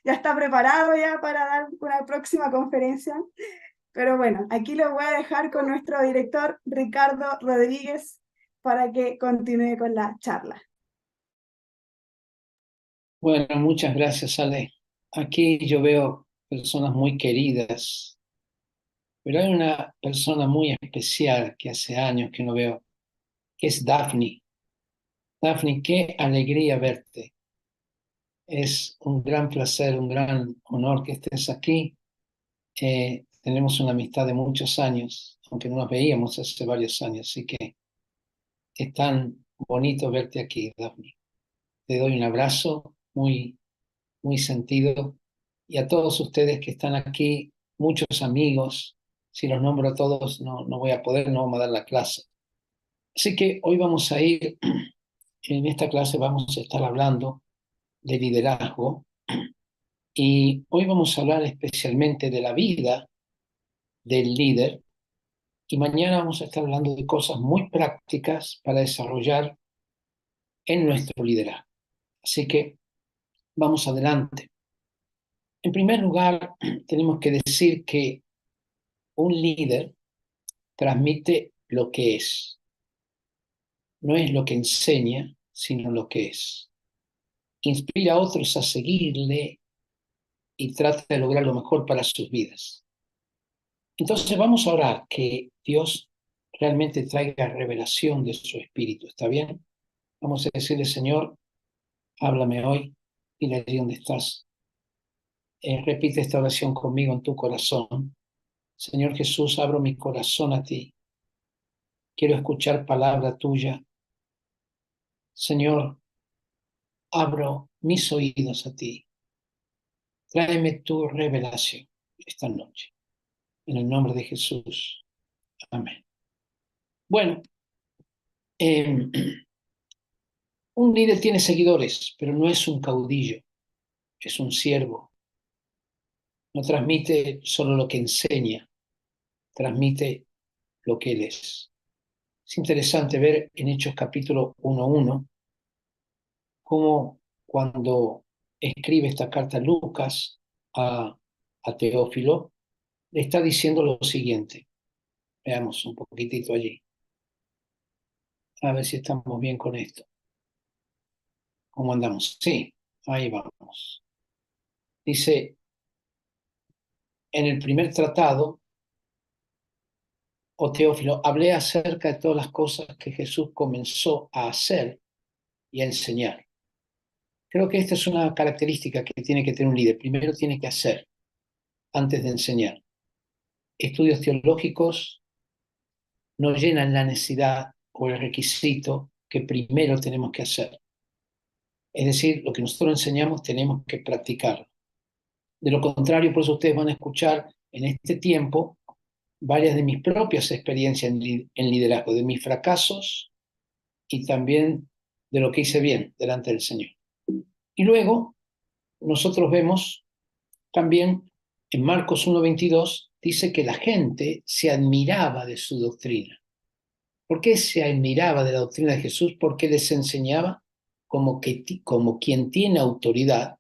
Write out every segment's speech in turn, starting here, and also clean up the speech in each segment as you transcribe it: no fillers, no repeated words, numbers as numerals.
ya está preparado ya para dar una próxima conferencia. Pero bueno, aquí lo voy a dejar con nuestro director Ricardo Rodríguez para que continúe con la charla. Bueno, muchas gracias, Ale. Aquí yo veo personas muy queridas, pero hay una persona muy especial que hace años que no veo, que es Daphne. Daphne, qué alegría verte. Es un gran placer, un gran honor que estés aquí. Tenemos una amistad de muchos años, aunque no nos veíamos hace varios años, así que es tan bonito verte aquí, Daphne. Te doy un abrazo muy, muy sentido. Y a todos ustedes que están aquí, muchos amigos, si los nombro a todos no voy a poder, no vamos a dar la clase. Así que hoy vamos a ir, en esta clase vamos a estar hablando de liderazgo y hoy vamos a hablar especialmente de la vida del líder y mañana vamos a estar hablando de cosas muy prácticas para desarrollar en nuestro liderazgo. Así que vamos adelante. En primer lugar, tenemos que decir que un líder transmite lo que es. No es lo que enseña, sino lo que es. Inspira a otros a seguirle y trata de lograr lo mejor para sus vidas. Entonces vamos a orar que Dios realmente traiga revelación de su espíritu. ¿Está bien? Vamos a decirle, Señor, háblame hoy. Dile allí donde estás. Repite esta oración conmigo en tu corazón. Señor Jesús, abro mi corazón a ti. Quiero escuchar palabra tuya. Señor, abro mis oídos a ti. Tráeme tu revelación esta noche. En el nombre de Jesús. Amén. Bueno, eh, un líder tiene seguidores, pero no es un caudillo, es un siervo. No transmite solo lo que enseña, transmite lo que él es. Es interesante ver en Hechos capítulo 1:1 cómo cuando escribe esta carta Lucas a Teófilo, le está diciendo lo siguiente. Veamos un poquitito allí. A ver si estamos bien con esto. ¿Cómo andamos? Sí, ahí vamos. Dice, en el primer tratado, oh Teófilo, hablé acerca de todas las cosas que Jesús comenzó a hacer y a enseñar. Creo que esta es una característica que tiene que tener un líder. Primero tiene que hacer antes de enseñar. Estudios teológicos no llenan la necesidad o el requisito que primero tenemos que hacer. Es decir, lo que nosotros enseñamos tenemos que practicarlo. De lo contrario, por eso ustedes van a escuchar en este tiempo varias de mis propias experiencias en liderazgo, de mis fracasos y también de lo que hice bien delante del Señor. Y luego nosotros vemos también en Marcos 1:22, dice que la gente se admiraba de su doctrina. ¿Por qué se admiraba de la doctrina de Jesús? Porque les enseñaba como quien tiene autoridad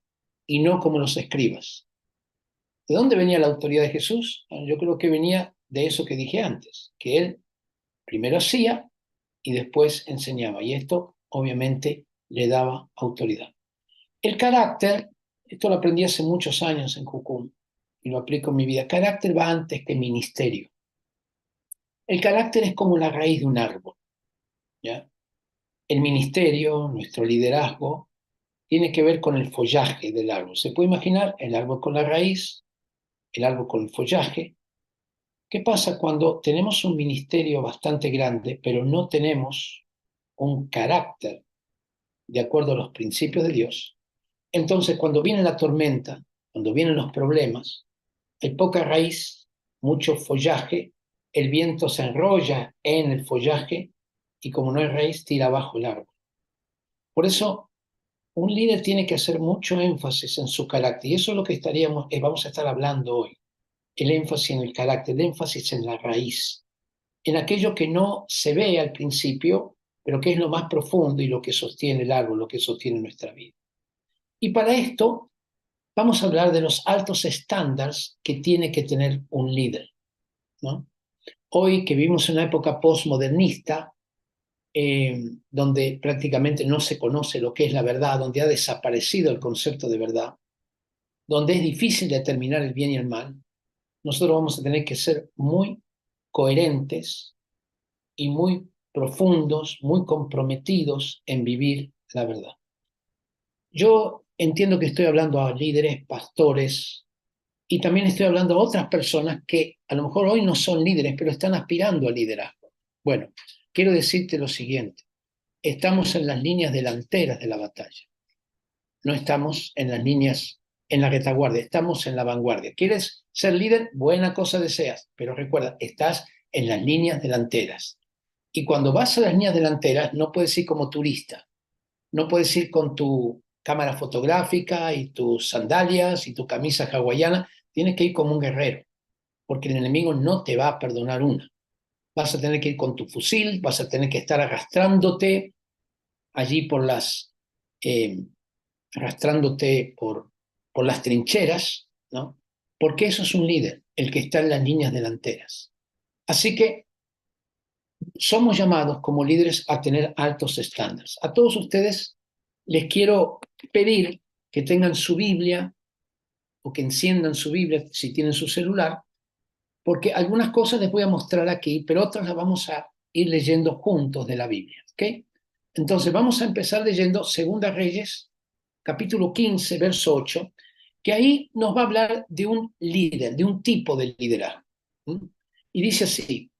y no como los escribas. ¿De dónde venía la autoridad de Jesús? Yo creo que venía de eso que dije antes, que él primero hacía y después enseñaba. Y esto obviamente le daba autoridad. El carácter, esto lo aprendí hace muchos años en Jucum y lo aplico en mi vida. Carácter va antes que ministerio. El carácter es como la raíz de un árbol, ¿ya? El ministerio, nuestro liderazgo, tiene que ver con el follaje del árbol. ¿Se puede imaginar el árbol con la raíz, el árbol con el follaje? ¿Qué pasa cuando tenemos un ministerio bastante grande, pero no tenemos un carácter de acuerdo a los principios de Dios? Entonces, cuando viene la tormenta, cuando vienen los problemas, hay poca raíz, mucho follaje, el viento se enrolla en el follaje y como no hay raíz, tira abajo el árbol. Por eso, un líder tiene que hacer mucho énfasis en su carácter y eso es lo que vamos a estar hablando hoy. El énfasis en el carácter, el énfasis en la raíz, en aquello que no se ve al principio, pero que es lo más profundo y lo que sostiene el árbol, lo que sostiene nuestra vida. Y para esto vamos a hablar de los altos estándares que tiene que tener un líder, ¿no? Hoy que vivimos en una época postmodernista, donde prácticamente no se conoce lo que es la verdad, donde ha desaparecido el concepto de verdad, donde es difícil determinar el bien y el mal, nosotros vamos a tener que ser muy coherentes y muy profundos, muy comprometidos en vivir la verdad. Yo entiendo que estoy hablando a líderes, pastores, y también estoy hablando a otras personas que a lo mejor hoy no son líderes, pero están aspirando a liderazgo. Bueno, quiero decirte lo siguiente. Estamos en las líneas delanteras de la batalla. No estamos en las líneas, en la retaguardia, estamos en la vanguardia. ¿Quieres ser líder? Buena cosa deseas, pero recuerda, estás en las líneas delanteras. Y cuando vas a las líneas delanteras, no puedes ir como turista, no puedes ir con tu cámara fotográfica y tus sandalias y tu camisa hawaiana, tienes que ir como un guerrero, porque el enemigo no te va a perdonar una. Vas a tener que ir con tu fusil, vas a tener que estar arrastrándote allí eh, por las trincheras, ¿no? Porque eso es un líder, el que está en las líneas delanteras. Así que somos llamados como líderes a tener altos estándares. A todos ustedes les quiero pedir que tengan su Biblia o que enciendan su Biblia si tienen su celular, porque algunas cosas les voy a mostrar aquí, pero otras las vamos a ir leyendo juntos de la Biblia, ¿ok? Entonces vamos a empezar leyendo Segunda Reyes, capítulo 15, verso 8, que ahí nos va a hablar de un líder, de un tipo de liderazgo. ¿Mm? Y dice así,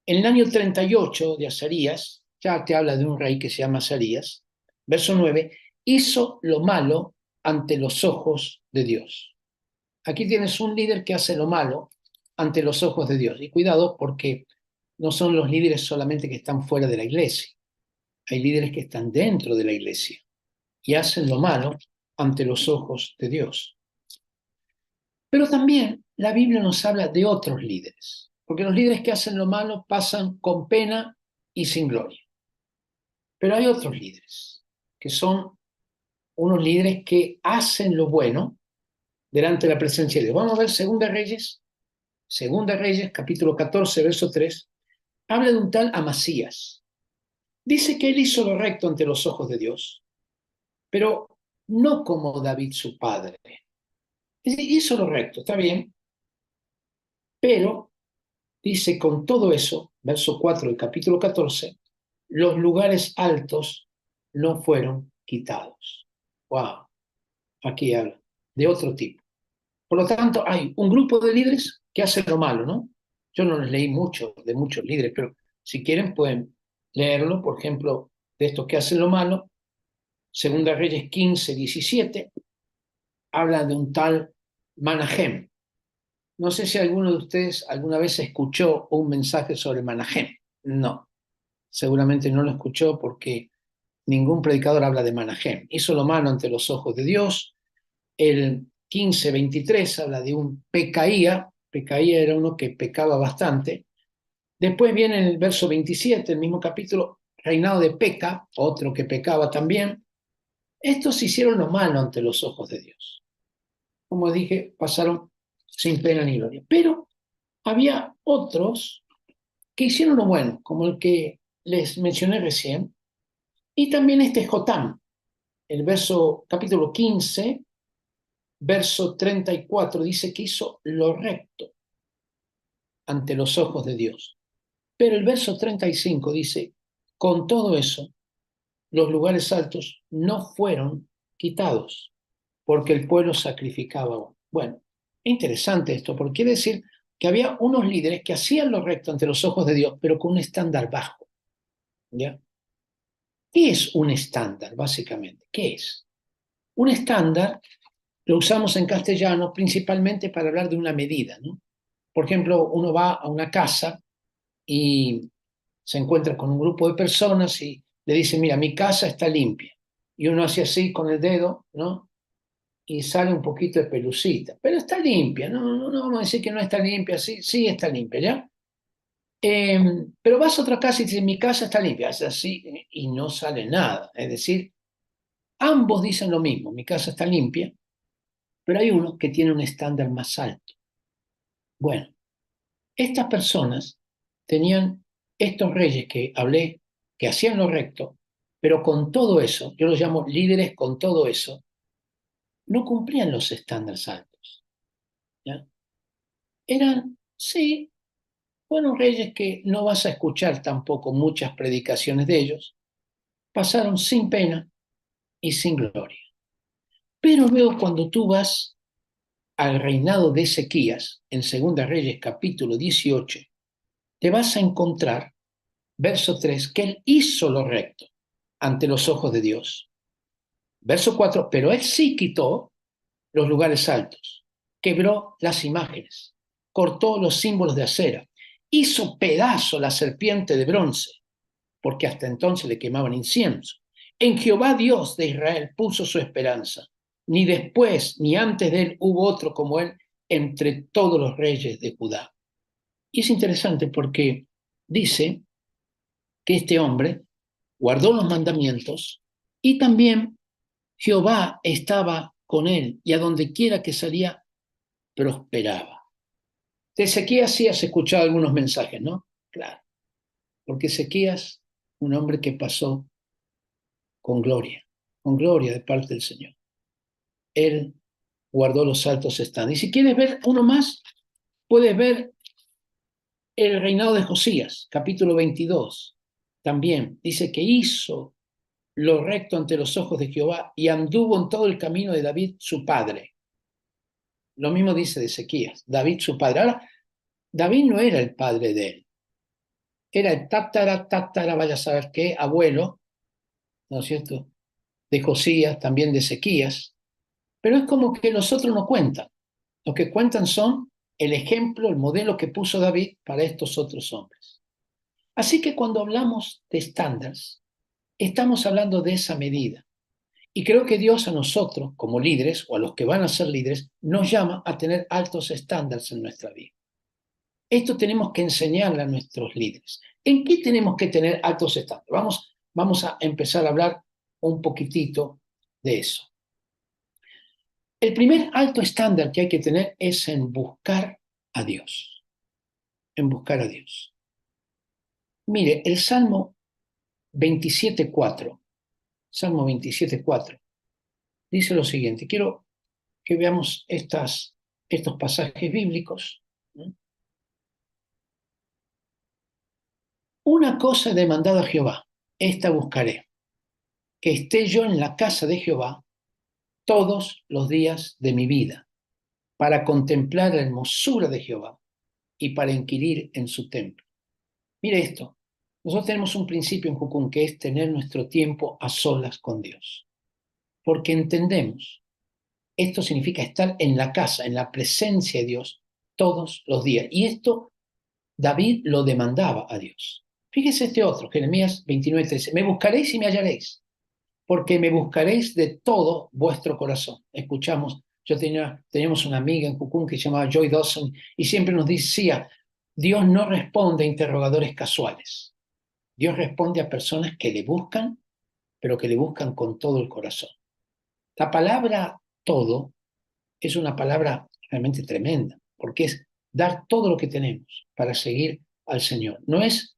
en el año 38 de Azarías, ya te habla de un rey que se llama Azarías, verso 9, hizo lo malo ante los ojos de Dios. Aquí tienes un líder que hace lo malo ante los ojos de Dios. Y cuidado porque no son los líderes solamente que están fuera de la iglesia. Hay líderes que están dentro de la iglesia y hacen lo malo ante los ojos de Dios. Pero también la Biblia nos habla de otros líderes, porque los líderes que hacen lo malo pasan con pena y sin gloria. Pero hay otros líderes, que son unos líderes que hacen lo bueno delante de la presencia de Dios. Vamos a ver Segunda Reyes, capítulo 14, verso 3, habla de un tal Amasías. Dice que él hizo lo recto ante los ojos de Dios, pero no como David su padre. Hizo lo recto, está bien, pero dice con todo eso, verso 4 del capítulo 14, los lugares altos no fueron quitados. Wow, aquí habla de otro tipo. Por lo tanto, hay un grupo de líderes que hacen lo malo, ¿no? Yo no les leí mucho de muchos líderes, pero si quieren pueden leerlo, por ejemplo, de estos que hacen lo malo. Segunda Reyes 15, 17, habla de un tal Manahem. No sé si alguno de ustedes alguna vez escuchó un mensaje sobre Manahem. No, seguramente no lo escuchó porque ningún predicador habla de Manahem. Hizo lo malo ante los ojos de Dios. El 15:23 habla de un Pecaía. Pecaía era uno que pecaba bastante. Después viene en el verso 27, el mismo capítulo, reinado de Peca, otro que pecaba también. Estos hicieron lo malo ante los ojos de Dios. Como dije, pasaron sin pena ni gloria. Pero había otros que hicieron lo bueno, como el que les mencioné recién. Y también este Jotam, el capítulo 15, verso 34, dice que hizo lo recto ante los ojos de Dios. Pero el verso 35 dice, con todo eso, los lugares altos no fueron quitados, porque el pueblo sacrificaba. Bueno, interesante esto, porque quiere decir que había unos líderes que hacían lo recto ante los ojos de Dios, pero con un estándar bajo. ¿Ya? ¿Qué es un estándar, básicamente? ¿Qué es? Un estándar lo usamos en castellano principalmente para hablar de una medida, ¿no? Por ejemplo, uno va a una casa y se encuentra con un grupo de personas y le dice, mira, mi casa está limpia. Y uno hace así con el dedo, ¿no? Y sale un poquito de pelucita, pero está limpia, no vamos a decir que no está limpia, sí, sí está limpia, ¿ya? Pero vas a otra casa y dices, mi casa está limpia, hace así y no sale nada. Es decir, ambos dicen lo mismo, mi casa está limpia, pero hay uno que tiene un estándar más alto. Bueno, estas personas tenían estos reyes que hablé, que hacían lo recto, pero con todo eso, yo los llamo líderes con todo eso, no cumplían los estándares altos. ¿Ya? Eran, sí, buenos reyes que no vas a escuchar tampoco muchas predicaciones de ellos, pasaron sin pena y sin gloria. Pero luego cuando tú vas al reinado de Ezequías, en Segunda Reyes capítulo 18, te vas a encontrar, verso 3, que él hizo lo recto ante los ojos de Dios. Verso 4, pero él sí quitó los lugares altos, quebró las imágenes, cortó los símbolos de acera, hizo pedazo la serpiente de bronce, porque hasta entonces le quemaban incienso. En Jehová Dios de Israel puso su esperanza. Ni después ni antes de él hubo otro como él entre todos los reyes de Judá. Y es interesante porque dice que este hombre guardó los mandamientos y también Jehová estaba con él y a donde quiera que salía prosperaba. De Ezequías sí has escuchado algunos mensajes, ¿no? Claro, porque Ezequías, un hombre que pasó con gloria de parte del Señor. Él guardó los altos estándares. Y si quieres ver uno más, puedes ver el reinado de Josías, capítulo 22. También dice que hizo lo recto ante los ojos de Jehová y anduvo en todo el camino de David, su padre. Lo mismo dice de Ezequías, David, su padre. Ahora, David no era el padre de él, era el tatara, vaya a saber qué, abuelo, ¿no es cierto?, de Josías, también de Ezequías, pero es como que los otros no cuentan. Lo que cuentan son el ejemplo, el modelo que puso David para estos otros hombres. Así que cuando hablamos de estándares, estamos hablando de esa medida. Y creo que Dios a nosotros, como líderes, o a los que van a ser líderes, nos llama a tener altos estándares en nuestra vida. Esto tenemos que enseñarle a nuestros líderes. ¿En qué tenemos que tener altos estándares? Vamos a empezar a hablar un poquitito de eso. El primer alto estándar que hay que tener es en buscar a Dios. En buscar a Dios. Mire, el Salmo 27.4, Salmo 27.4, dice lo siguiente. Quiero que veamos estos pasajes bíblicos. Una cosa he demandado a Jehová, esta buscaré, que esté yo en la casa de Jehová todos los días de mi vida, para contemplar la hermosura de Jehová y para inquirir en su templo. Mire esto, nosotros tenemos un principio en Jucún que es tener nuestro tiempo a solas con Dios, porque entendemos, esto significa estar en la casa, en la presencia de Dios todos los días. Y esto David lo demandaba a Dios. Fíjese este otro, Jeremías 29:13, me buscaréis y me hallaréis, porque me buscaréis de todo vuestro corazón. Escuchamos, teníamos una amiga en Jucún que se llamaba Joy Dawson y siempre nos decía, Dios no responde a interrogadores casuales. Dios responde a personas que le buscan, pero que le buscan con todo el corazón. La palabra todo es una palabra realmente tremenda, porque es dar todo lo que tenemos para seguir al Señor. No es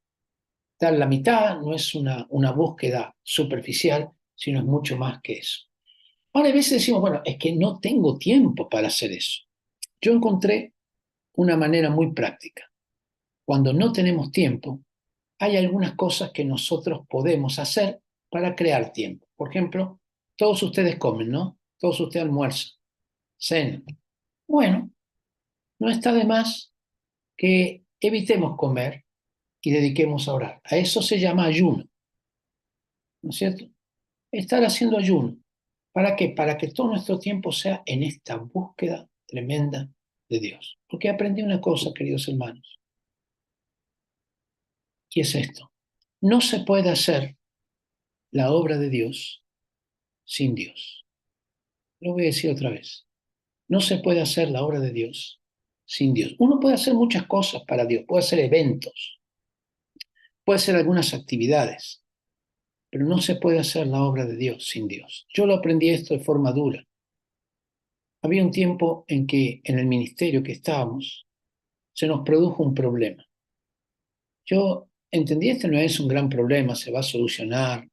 dar la mitad, no es una búsqueda superficial, sino es mucho más que eso. Ahora, a veces decimos, bueno, es que no tengo tiempo para hacer eso. Yo encontré una manera muy práctica. Cuando no tenemos tiempo, hay algunas cosas que nosotros podemos hacer para crear tiempo. Por ejemplo, todos ustedes comen, ¿no? Todos ustedes almuerzan, cenan. Bueno, no está de más que evitemos comer y dediquemos a orar. A eso se llama ayuno, ¿no es cierto? Estar haciendo ayuno. ¿Para qué? Para que todo nuestro tiempo sea en esta búsqueda tremenda de Dios. Porque aprendí una cosa, queridos hermanos, y es esto. No se puede hacer la obra de Dios sin Dios. Lo voy a decir otra vez. No se puede hacer la obra de Dios sin Dios. Uno puede hacer muchas cosas para Dios, puede hacer eventos, puede hacer algunas actividades, pero no se puede hacer la obra de Dios sin Dios. Yo lo aprendí esto de forma dura. había un tiempo en que en el ministerio que estábamos se nos produjo un problema. Yo entendí, este no es un gran problema, se va a solucionar.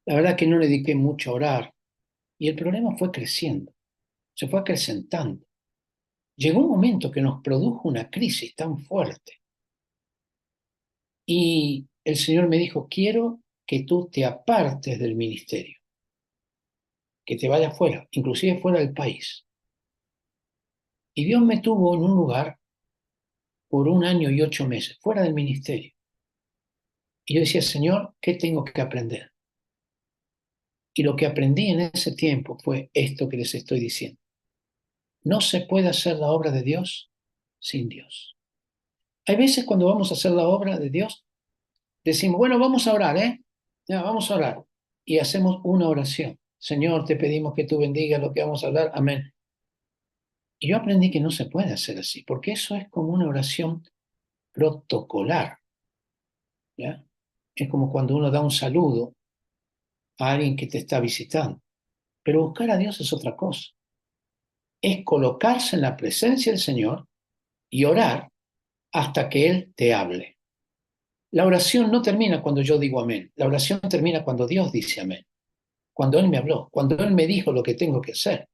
La verdad que no le dediqué mucho a orar y el problema fue creciendo, se fue acrecentando. Llegó un momento que nos produjo una crisis tan fuerte y el Señor me dijo, quiero que tú te apartes del ministerio, que te vayas fuera, inclusive fuera del país. Y Dios me tuvo en un lugar por 1 año y 8 meses, fuera del ministerio. Y yo decía, Señor, ¿qué tengo que aprender? Y lo que aprendí en ese tiempo fue esto que les estoy diciendo. No se puede hacer la obra de Dios sin Dios. Hay veces cuando vamos a hacer la obra de Dios, decimos, bueno, vamos a orar, ¿eh? Ya, vamos a orar. Y hacemos una oración. Señor, te pedimos que tú bendigas lo que vamos a hablar. Amén. Y yo aprendí que no se puede hacer así, porque eso es como una oración protocolar, ¿ya? Es como cuando uno da un saludo a alguien que te está visitando. Pero buscar a Dios es otra cosa. Es colocarse en la presencia del Señor y orar hasta que Él te hable. La oración no termina cuando yo digo amén. La oración termina cuando Dios dice amén. Cuando Él me habló, cuando Él me dijo lo que tengo que hacer,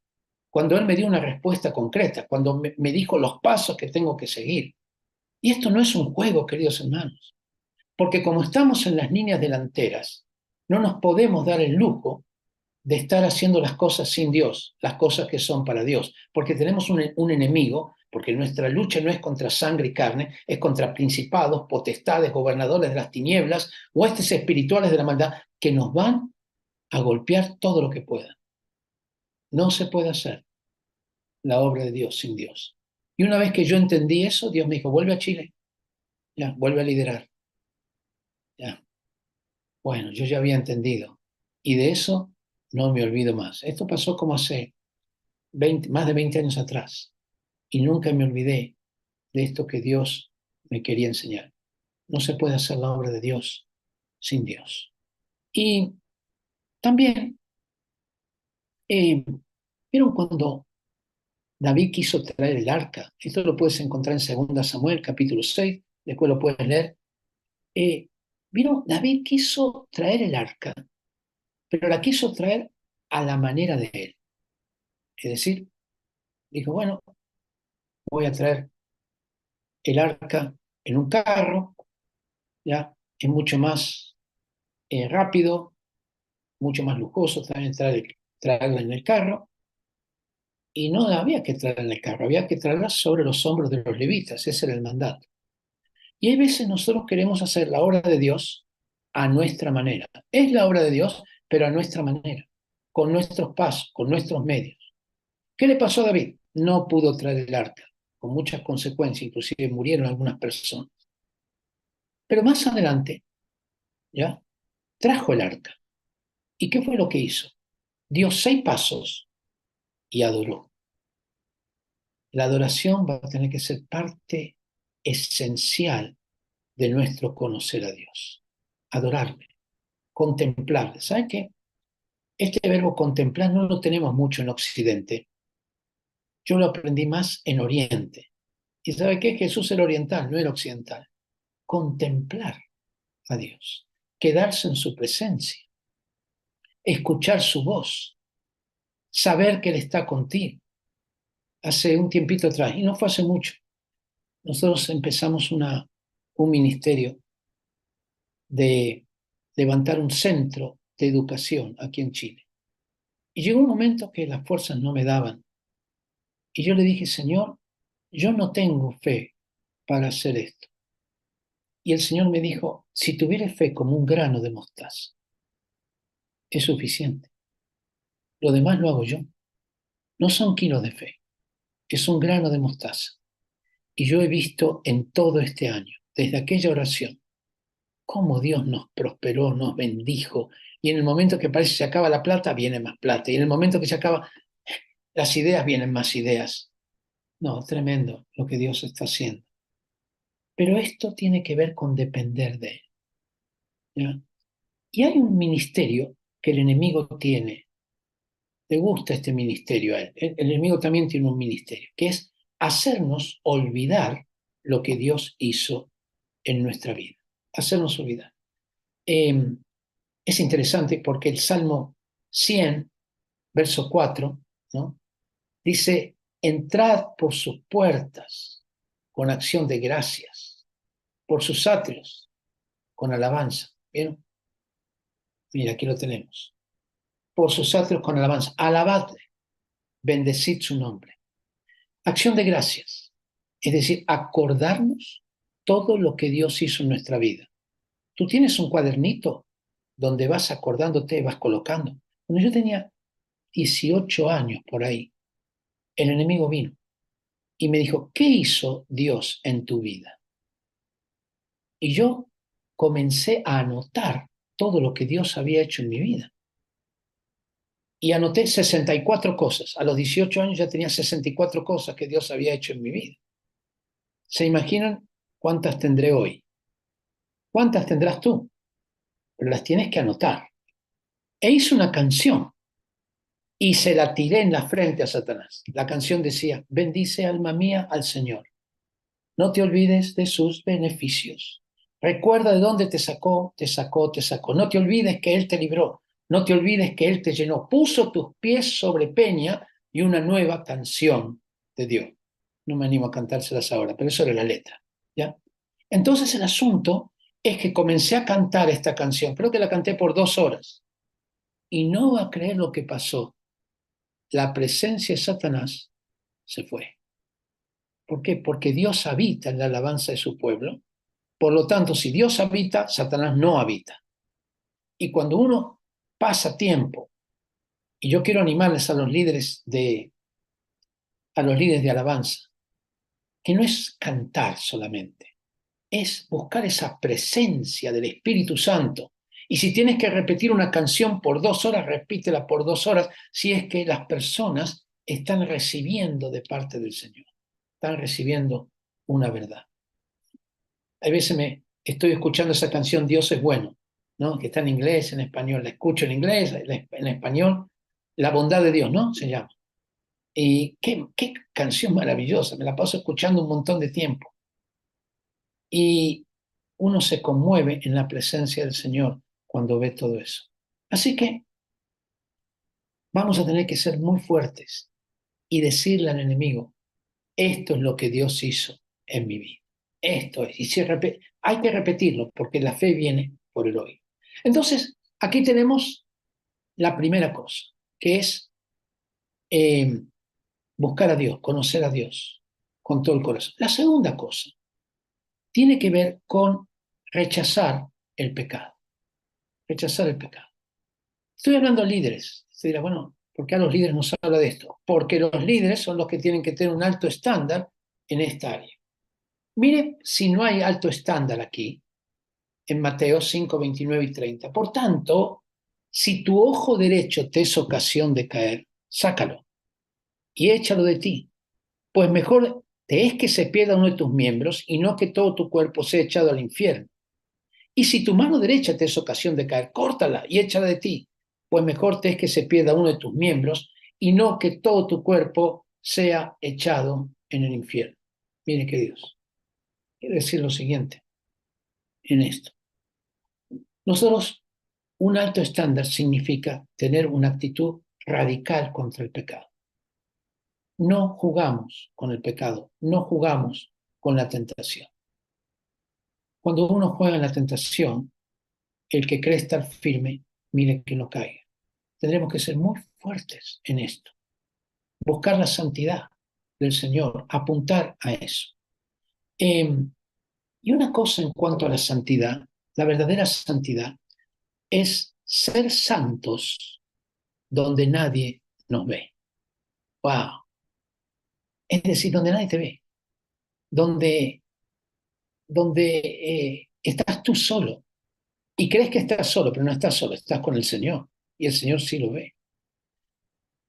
cuando Él me dio una respuesta concreta, cuando me dijo los pasos que tengo que seguir. Y esto no es un juego, queridos hermanos, porque como estamos en las líneas delanteras, no nos podemos dar el lujo de estar haciendo las cosas sin Dios, las cosas que son para Dios, porque tenemos un enemigo, porque nuestra lucha no es contra sangre y carne, es contra principados, potestades, gobernadores de las tinieblas, huestes espirituales de la maldad, que nos van a golpear todo lo que puedan. No se puede hacer la obra de Dios sin Dios. Y una vez que yo entendí eso, Dios me dijo, vuelve a Chile, ya, vuelve a liderar. Ya. Bueno, yo ya había entendido. Y de eso no me olvido más. Esto pasó como hace más de 20 años atrás. Y nunca me olvidé de esto que Dios me quería enseñar. No se puede hacer la obra de Dios sin Dios. Y también, ¿vieron cuando David quiso traer el arca? Esto lo puedes encontrar en 2 Samuel, capítulo 6, después lo puedes leer. Eh, ¿Vieron? David quiso traer el arca, pero la quiso traer a la manera de él. Es decir, dijo, bueno, voy a traer el arca en un carro, ya, es mucho más rápido, mucho más lujoso también traerla en el carro, y no había que traerla en el carro, había que traerla sobre los hombros de los levitas, ese era el mandato. Y hay veces nosotros queremos hacer la obra de Dios a nuestra manera. Es la obra de Dios, pero a nuestra manera, con nuestros pasos, con nuestros medios. ¿Qué le pasó a David? No pudo traer el arca, con muchas consecuencias, inclusive murieron algunas personas. Pero más adelante, ¿ya? Trajo el arca. ¿Y qué fue lo que hizo? Dio 6 pasos y adoró. La adoración va a tener que ser parte esencial de nuestro conocer a Dios. Adorarle, contemplarle. ¿Saben qué? Este verbo contemplar no lo tenemos mucho en Occidente. Yo lo aprendí más en Oriente. ¿Y sabe qué? Jesús era oriental, no era occidental. Contemplar a Dios, quedarse en su presencia, escuchar su voz, saber que Él está contigo. Hace un tiempito atrás, y no fue hace mucho, nosotros empezamos un ministerio de levantar un centro de educación aquí en Chile. Y llegó un momento que las fuerzas no me daban. Y yo le dije, Señor, yo no tengo fe para hacer esto. Y el Señor me dijo, si tuvieras fe como un grano de mostaza, es suficiente. Lo demás lo hago yo. No son kilos de fe, es un grano de mostaza. Y yo he visto en todo este año, desde aquella oración, cómo Dios nos prosperó, nos bendijo. Y en el momento que parece que se acaba la plata, viene más plata. Y en el momento que se acaba las ideas, vienen más ideas. No, tremendo lo que Dios está haciendo. Pero esto tiene que ver con depender de Él, ¿ya? Y hay un ministerio que el enemigo tiene, le gusta este ministerio a él. El enemigo también tiene un ministerio, que es hacernos olvidar lo que Dios hizo en nuestra vida. Hacernos olvidar. Es interesante porque el Salmo 100, verso 4, ¿no? Dice, entrad por sus puertas con acción de gracias, por sus atrios con alabanza. ¿Vieron? Mira, aquí lo tenemos. Por sus atrios con alabanza. Alabadle, bendecid su nombre. Acción de gracias. Es decir, acordarnos todo lo que Dios hizo en nuestra vida. Tú tienes un cuadernito donde vas acordándote, vas colocando. Cuando yo tenía 18 años por ahí, el enemigo vino y me dijo, ¿qué hizo Dios en tu vida? Y yo comencé a anotar todo lo que Dios había hecho en mi vida. Y anoté 64 cosas. A los 18 años ya tenía 64 cosas que Dios había hecho en mi vida. ¿Se imaginan cuántas tendré hoy? ¿Cuántas tendrás tú? Pero las tienes que anotar. E hice una canción y se la tiré en la frente a Satanás. La canción decía, bendice alma mía al Señor. No te olvides de sus beneficios. Recuerda de dónde te sacó, te sacó, te sacó. No te olvides que Él te libró. No te olvides que Él te llenó. Puso tus pies sobre peña y una nueva canción te dio. No me animo a cantárselas ahora, pero eso era la letra. ¿Ya? Entonces el asunto es que comencé a cantar esta canción. Creo que la canté por 2 horas. Y no va a creer lo que pasó. La presencia de Satanás se fue. ¿Por qué? Porque Dios habita en la alabanza de su pueblo. Por lo tanto, si Dios habita, Satanás no habita. Y cuando uno pasa tiempo, y yo quiero animarles a los líderes de alabanza, que no es cantar solamente, es buscar esa presencia del Espíritu Santo. Y si tienes que repetir una canción por 2 horas, repítela por 2 horas, si es que las personas están recibiendo de parte del Señor, están recibiendo una verdad. A veces me estoy escuchando esa canción Dios es bueno, ¿no? Que está en inglés, en español. La escucho en inglés, en español. La bondad de Dios, ¿no? Se llama. Y qué canción maravillosa. Me la paso escuchando un montón de tiempo. Y uno se conmueve en la presencia del Señor cuando ve todo eso. Así que vamos a tener que ser muy fuertes y decirle al enemigo, esto es lo que Dios hizo en mi vida. Esto es. Y hay que repetirlo porque la fe viene por el oír. Entonces, aquí tenemos la primera cosa, que es eh, buscar a Dios, conocer a Dios con todo el corazón. La segunda cosa tiene que ver con rechazar el pecado. Rechazar el pecado. Estoy hablando a líderes. Usted dirá, bueno, ¿por qué a los líderes no se habla de esto? Porque los líderes son los que tienen que tener un alto estándar en esta área. Mire si no hay alto estándar aquí, en Mateo 5, 29 y 30. Por tanto, si tu ojo derecho te es ocasión de caer, sácalo y échalo de ti, pues mejor te es que se pierda uno de tus miembros y no que todo tu cuerpo sea echado al infierno. Y si tu mano derecha te es ocasión de caer, córtala y échala de ti, pues mejor te es que se pierda uno de tus miembros y no que todo tu cuerpo sea echado en el infierno. Mire, queridos, quiero decir lo siguiente en esto. Nosotros, un alto estándar significa tener una actitud radical contra el pecado. No jugamos con el pecado, no jugamos con la tentación. Cuando uno juega en la tentación, el que cree estar firme, mire que no caiga. Tendremos que ser muy fuertes en esto. Buscar la santidad del Señor, apuntar a eso. Y una cosa en cuanto a la santidad, la verdadera santidad es ser santos donde nadie nos ve. Wow. Es decir, donde nadie te ve, donde estás tú solo y crees que estás solo, pero no estás solo, estás con el Señor y el Señor sí lo ve.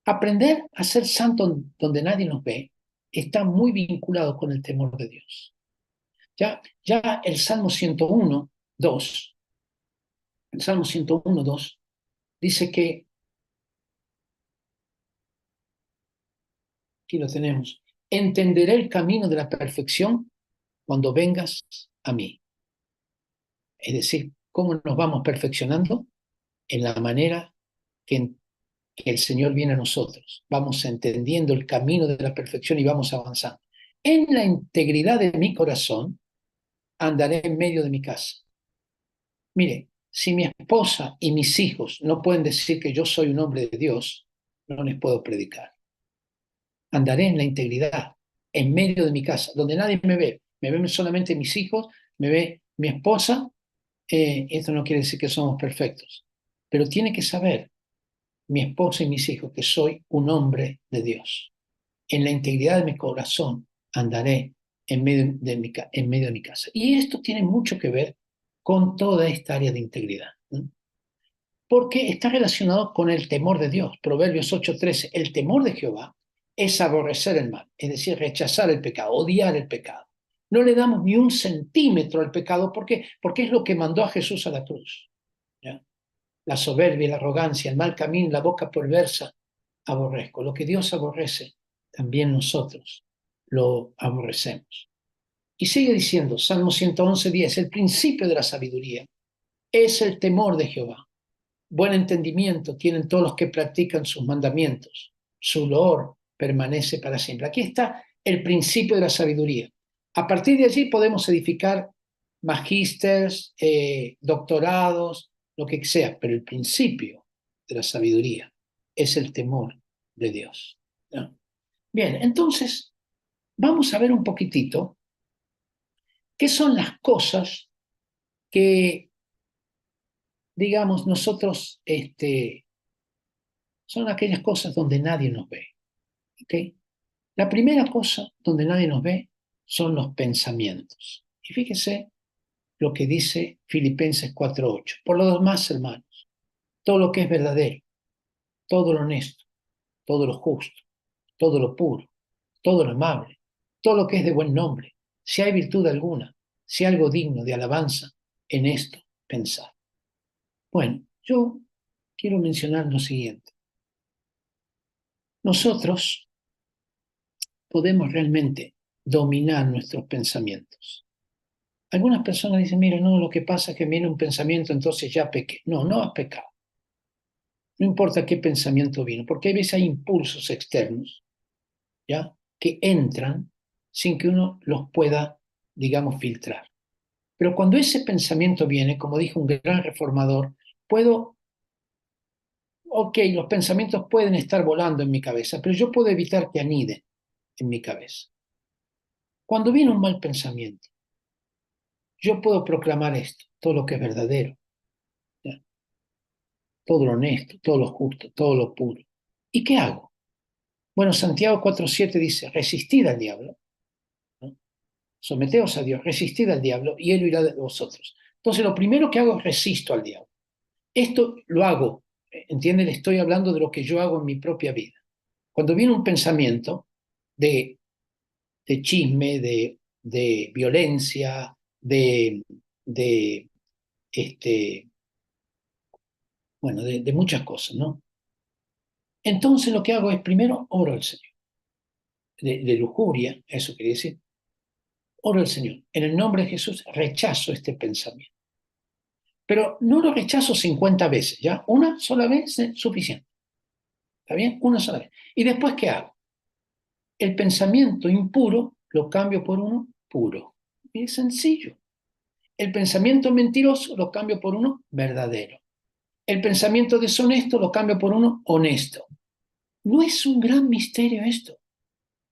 Aprender a ser santo donde nadie nos ve está muy vinculado con el temor de Dios. Ya el Salmo 101, 2, el Salmo 101, 2 dice que aquí lo tenemos, entenderé el camino de la perfección cuando vengas a mí. Es decir, ¿cómo nos vamos perfeccionando? En la manera que el Señor viene a nosotros. Vamos entendiendo el camino de la perfección y vamos avanzando. En la integridad de mi corazón andaré en medio de mi casa. Mire, si mi esposa y mis hijos no pueden decir que yo soy un hombre de Dios, no les puedo predicar. Andaré en la integridad, en medio de mi casa, donde nadie me ven solamente mis hijos, me ve mi esposa. Esto no quiere decir que somos perfectos, pero tiene que saber mi esposa y mis hijos que soy un hombre de Dios. En la integridad de mi corazón andaré en medio de mi casa. Y esto tiene mucho que ver con toda esta área de integridad, ¿no? Porque está relacionado con el temor de Dios. Proverbios 8:13, el temor de Jehová es aborrecer el mal, es decir, rechazar el pecado, odiar el pecado. No le damos ni un centímetro al pecado. ¿Por qué? Porque es lo que mandó a Jesús a la cruz, ¿ya? La soberbia, la arrogancia, el mal camino, la boca perversa, aborrezco. Lo que Dios aborrece, también nosotros lo aborrecemos. Y sigue diciendo, Salmo 111:10, el principio de la sabiduría es el temor de Jehová. Buen entendimiento tienen todos los que practican sus mandamientos. Su loor permanece para siempre. Aquí está el principio de la sabiduría. A partir de allí podemos edificar magísters, doctorados, lo que sea, pero el principio de la sabiduría es el temor de Dios, ¿no? Bien, entonces vamos a ver un poquitito qué son las cosas que, digamos, nosotros, son aquellas cosas donde nadie nos ve, ¿ok? La primera cosa donde nadie nos ve son los pensamientos. Y fíjese lo que dice Filipenses 4:8. Por lo demás, hermanos, todo lo que es verdadero, todo lo honesto, todo lo justo, todo lo puro, todo lo amable, todo lo que es de buen nombre, si hay virtud alguna, si hay algo digno de alabanza, en esto pensad. Bueno, yo quiero mencionar lo siguiente. Nosotros podemos realmente dominar nuestros pensamientos. Algunas personas dicen, mira, no, lo que pasa es que viene un pensamiento, entonces ya pequé. No, no has pecado. No importa qué pensamiento vino, porque a veces hay impulsos externos, ¿ya?, que entran sin que uno los pueda, digamos, filtrar. Pero cuando ese pensamiento viene, como dijo un gran reformador, los pensamientos pueden estar volando en mi cabeza, pero yo puedo evitar que aniden en mi cabeza. Cuando viene un mal pensamiento, yo puedo proclamar esto, todo lo que es verdadero, ¿ya?, todo lo honesto, todo lo justo, todo lo puro. ¿Y qué hago? Bueno, Santiago 4:7 dice, resistid al diablo, ¿no? Someteos a Dios, resistid al diablo y él huirá de vosotros. Entonces, lo primero que hago es resisto al diablo. Esto lo hago, ¿entienden? Estoy hablando de lo que yo hago en mi propia vida. Cuando viene un pensamiento de, de chisme, de violencia, de, este, bueno, de muchas cosas, ¿no? Entonces lo que hago es primero oro al Señor. De lujuria, eso quiere decir, oro al Señor. En el nombre de Jesús rechazo este pensamiento. Pero no lo rechazo 50 veces, ¿ya? Una sola vez es suficiente. ¿Está bien? Una sola vez. ¿Y después qué hago? El pensamiento impuro lo cambio por uno puro. Y es sencillo. El pensamiento mentiroso lo cambio por uno verdadero. El pensamiento deshonesto lo cambio por uno honesto. No es un gran misterio esto.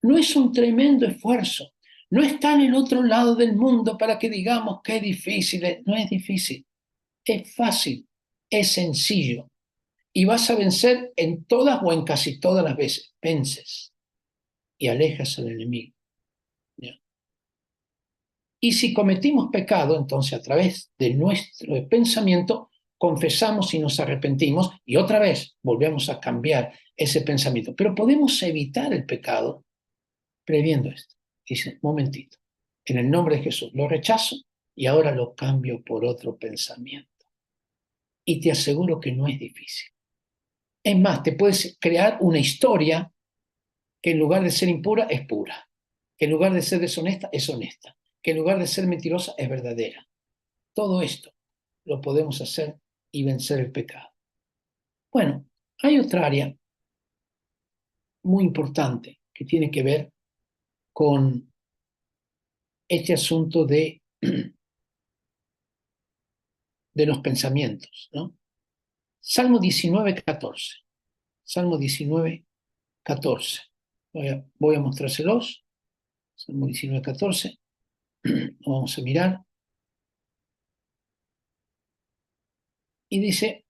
No es un tremendo esfuerzo. No está en el otro lado del mundo para que digamos que es difícil. No es difícil. Es fácil. Es sencillo. Y vas a vencer en todas o en casi todas las veces. Vences y alejas al enemigo, ¿ya? Y si cometimos pecado, entonces a través de nuestro pensamiento confesamos y nos arrepentimos y otra vez volvemos a cambiar ese pensamiento. Pero podemos evitar el pecado previendo esto. Dice, momentito, en el nombre de Jesús lo rechazo y ahora lo cambio por otro pensamiento. Y te aseguro que no es difícil. Es más, te puedes crear una historia que en lugar de ser impura es pura, que en lugar de ser deshonesta es honesta, que en lugar de ser mentirosa es verdadera. Todo esto lo podemos hacer y vencer el pecado. Bueno, hay otra área muy importante que tiene que ver con este asunto de los pensamientos, ¿no? Salmo 19:14. Salmo 19:14. Voy a mostrárselos. Salmo 19:14. Lo vamos a mirar. Y dice,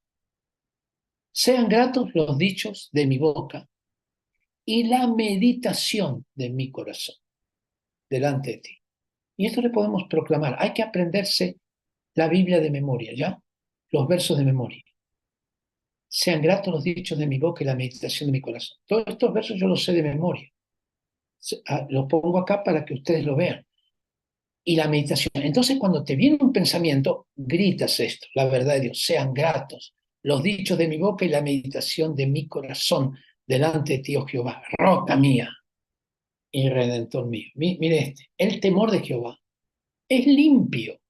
sean gratos los dichos de mi boca y la meditación de mi corazón delante de ti. Y esto le podemos proclamar. Hay que aprenderse la Biblia de memoria, ¿ya? Los versos de memoria. Sean gratos los dichos de mi boca y la meditación de mi corazón. Todos estos versos yo los sé de memoria. Los pongo acá para que ustedes lo vean. Y la meditación. Entonces, cuando te viene un pensamiento, gritas esto, la verdad de Dios. Sean gratos los dichos de mi boca y la meditación de mi corazón delante de ti, oh Jehová, roca mía y redentor mío. Mire este, el temor de Jehová es limpio,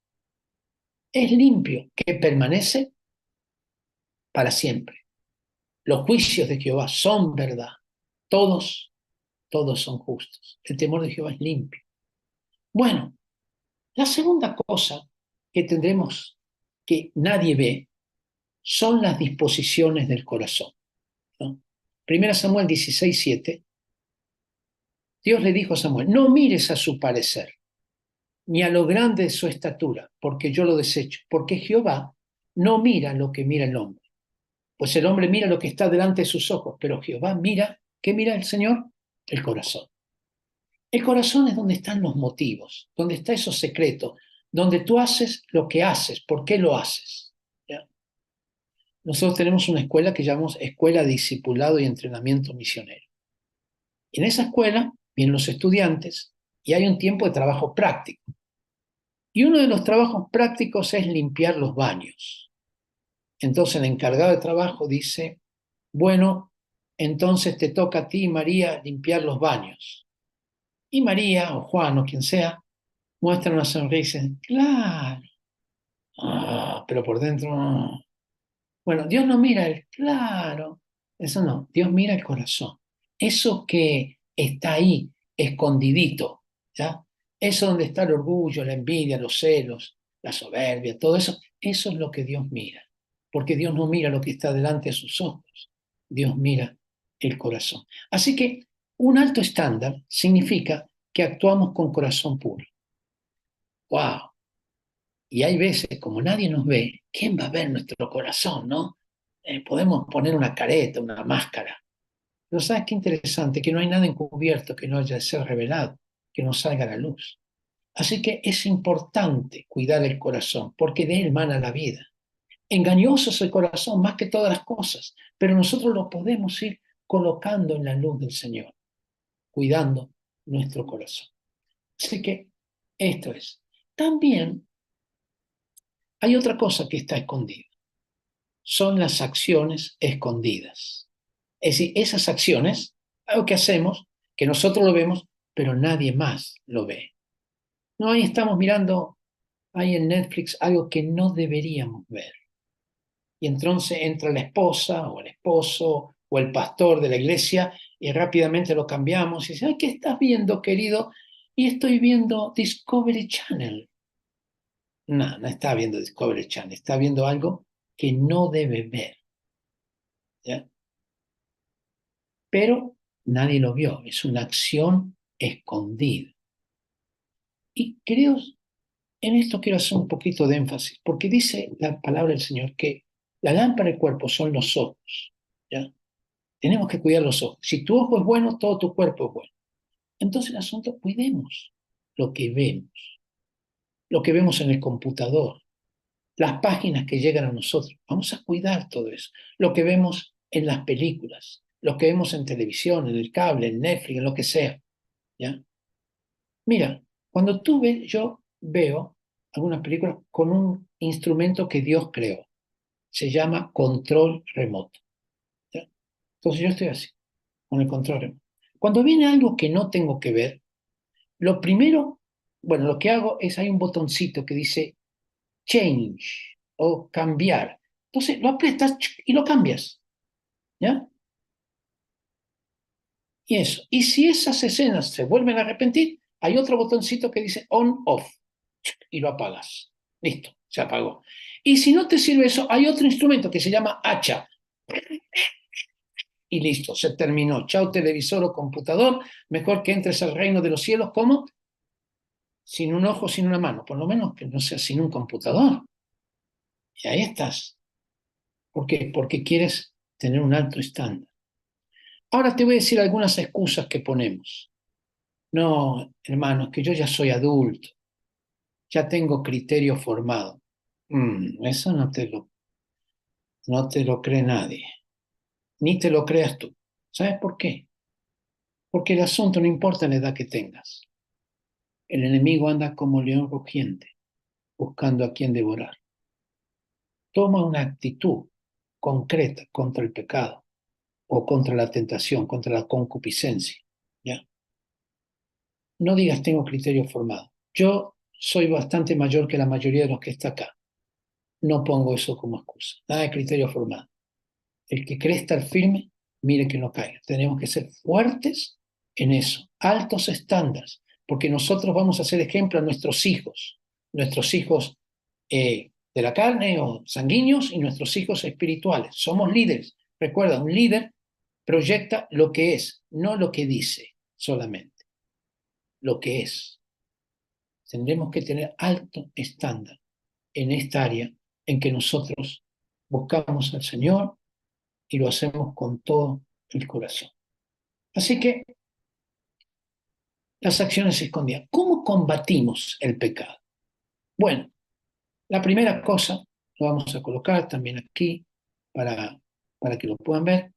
que permanece para siempre. Los juicios de Jehová son verdad. Todos son justos. El temor de Jehová es limpio. Bueno, la segunda cosa que tendremos que nadie ve son las disposiciones del corazón, ¿no? 1 Samuel 16:7, Dios le dijo a Samuel, no mires a su parecer, ni a lo grande de su estatura, porque yo lo desecho, porque Jehová no mira lo que mira el hombre, pues el hombre mira lo que está delante de sus ojos, pero Jehová mira, ¿qué mira el Señor? El corazón. El corazón es donde están los motivos, donde está esos secretos, donde tú haces lo que haces, ¿por qué lo haces? ¿Ya? Nosotros tenemos una escuela que llamamos Escuela de Discipulado y Entrenamiento Misionero. Y en esa escuela vienen los estudiantes y hay un tiempo de trabajo práctico. Y uno de los trabajos prácticos es limpiar los baños. Entonces el encargado de trabajo dice, bueno, entonces te toca a ti, María, limpiar los baños. Y María o Juan o quien sea muestran una sonrisa y dicen, claro, pero por dentro no. Bueno, Dios no mira el claro, eso no, Dios mira el corazón. Eso que está ahí, escondidito, ¿ya? Eso donde está el orgullo, la envidia, los celos, la soberbia, todo eso, eso es lo que Dios mira. Porque Dios no mira lo que está delante de sus ojos, Dios mira el corazón. Así que un alto estándar significa que actuamos con corazón puro. ¡Wow! Y hay veces, como nadie nos ve, ¿quién va a ver nuestro corazón, no? Podemos poner una careta, una máscara. Pero ¿sabes qué interesante? Que no hay nada encubierto que no haya de ser revelado, que no salga a la luz. Así que es importante cuidar el corazón, porque de él mana la vida. Engañoso es el corazón más que todas las cosas, pero nosotros lo podemos ir colocando en la luz del Señor, cuidando nuestro corazón. Así que esto es. También hay otra cosa que está escondida. Son las acciones escondidas. Es decir, esas acciones, algo que hacemos, que nosotros lo vemos, pero nadie más lo ve. No, ahí estamos mirando, ahí en Netflix, algo que no deberíamos ver. Y entonces entra la esposa o el esposo o el pastor de la iglesia y rápidamente lo cambiamos y dice, ay, ¿qué estás viendo, querido? Y estoy viendo Discovery Channel. No, no está viendo Discovery Channel, está viendo algo que no debe ver, ¿ya? Pero nadie lo vio, es una acción escondida. Y creo, en esto quiero hacer un poquito de énfasis, porque dice la palabra del Señor que la lámpara del cuerpo son los ojos, ¿ya? Tenemos que cuidar los ojos. Si tu ojo es bueno, todo tu cuerpo es bueno. Entonces el asunto, cuidemos lo que vemos en el computador, las páginas que llegan a nosotros. Vamos a cuidar todo eso. Lo que vemos en las películas, lo que vemos en televisión, en el cable, en Netflix, en lo que sea, ¿ya? Mira, cuando tú ves, yo veo algunas películas con un instrumento que Dios creó. Se llama control remoto, ¿ya? Entonces yo estoy así, con el control remoto. Cuando viene algo que no tengo que ver, lo primero, bueno, lo que hago es, hay un botoncito que dice change o cambiar. Entonces lo aprietas y lo cambias, ¿ya? Y eso. Y si esas escenas se vuelven a repetir, hay otro botoncito que dice on-off y lo apagas. Listo, se apagó. Y si no te sirve eso, hay otro instrumento que se llama hacha. Y listo, se terminó. Chao televisor o computador, mejor que entres al reino de los cielos como sin un ojo, sin una mano, por lo menos que no sea sin un computador. Y ahí estás. ¿Por qué? Porque quieres tener un alto estándar. Ahora te voy a decir algunas excusas que ponemos. No, hermano, es que yo ya soy adulto, ya tengo criterio formado. Eso no te lo cree nadie, ni te lo creas tú. ¿Sabes por qué? Porque el asunto no importa la edad que tengas. El enemigo anda como león rugiente, buscando a quien devorar. Toma una actitud concreta contra el pecado o contra la tentación, contra la concupiscencia. ¿Ya? No digas tengo criterio formado. Yo soy bastante mayor que la mayoría de los que está acá. No pongo eso como excusa. Nada de criterio formado. El que cree estar firme, mire que no caiga. Tenemos que ser fuertes en eso, altos estándares, porque nosotros vamos a ser ejemplo a nuestros hijos de la carne o sanguíneos y nuestros hijos espirituales. Somos líderes. Recuerda, un líder proyecta lo que es, no lo que dice solamente, lo que es. Tendremos que tener alto estándar en esta área en que nosotros buscamos al Señor y lo hacemos con todo el corazón. Así que las acciones escondidas. ¿Cómo combatimos el pecado? Bueno, la primera cosa, lo vamos a colocar también aquí para que lo puedan ver,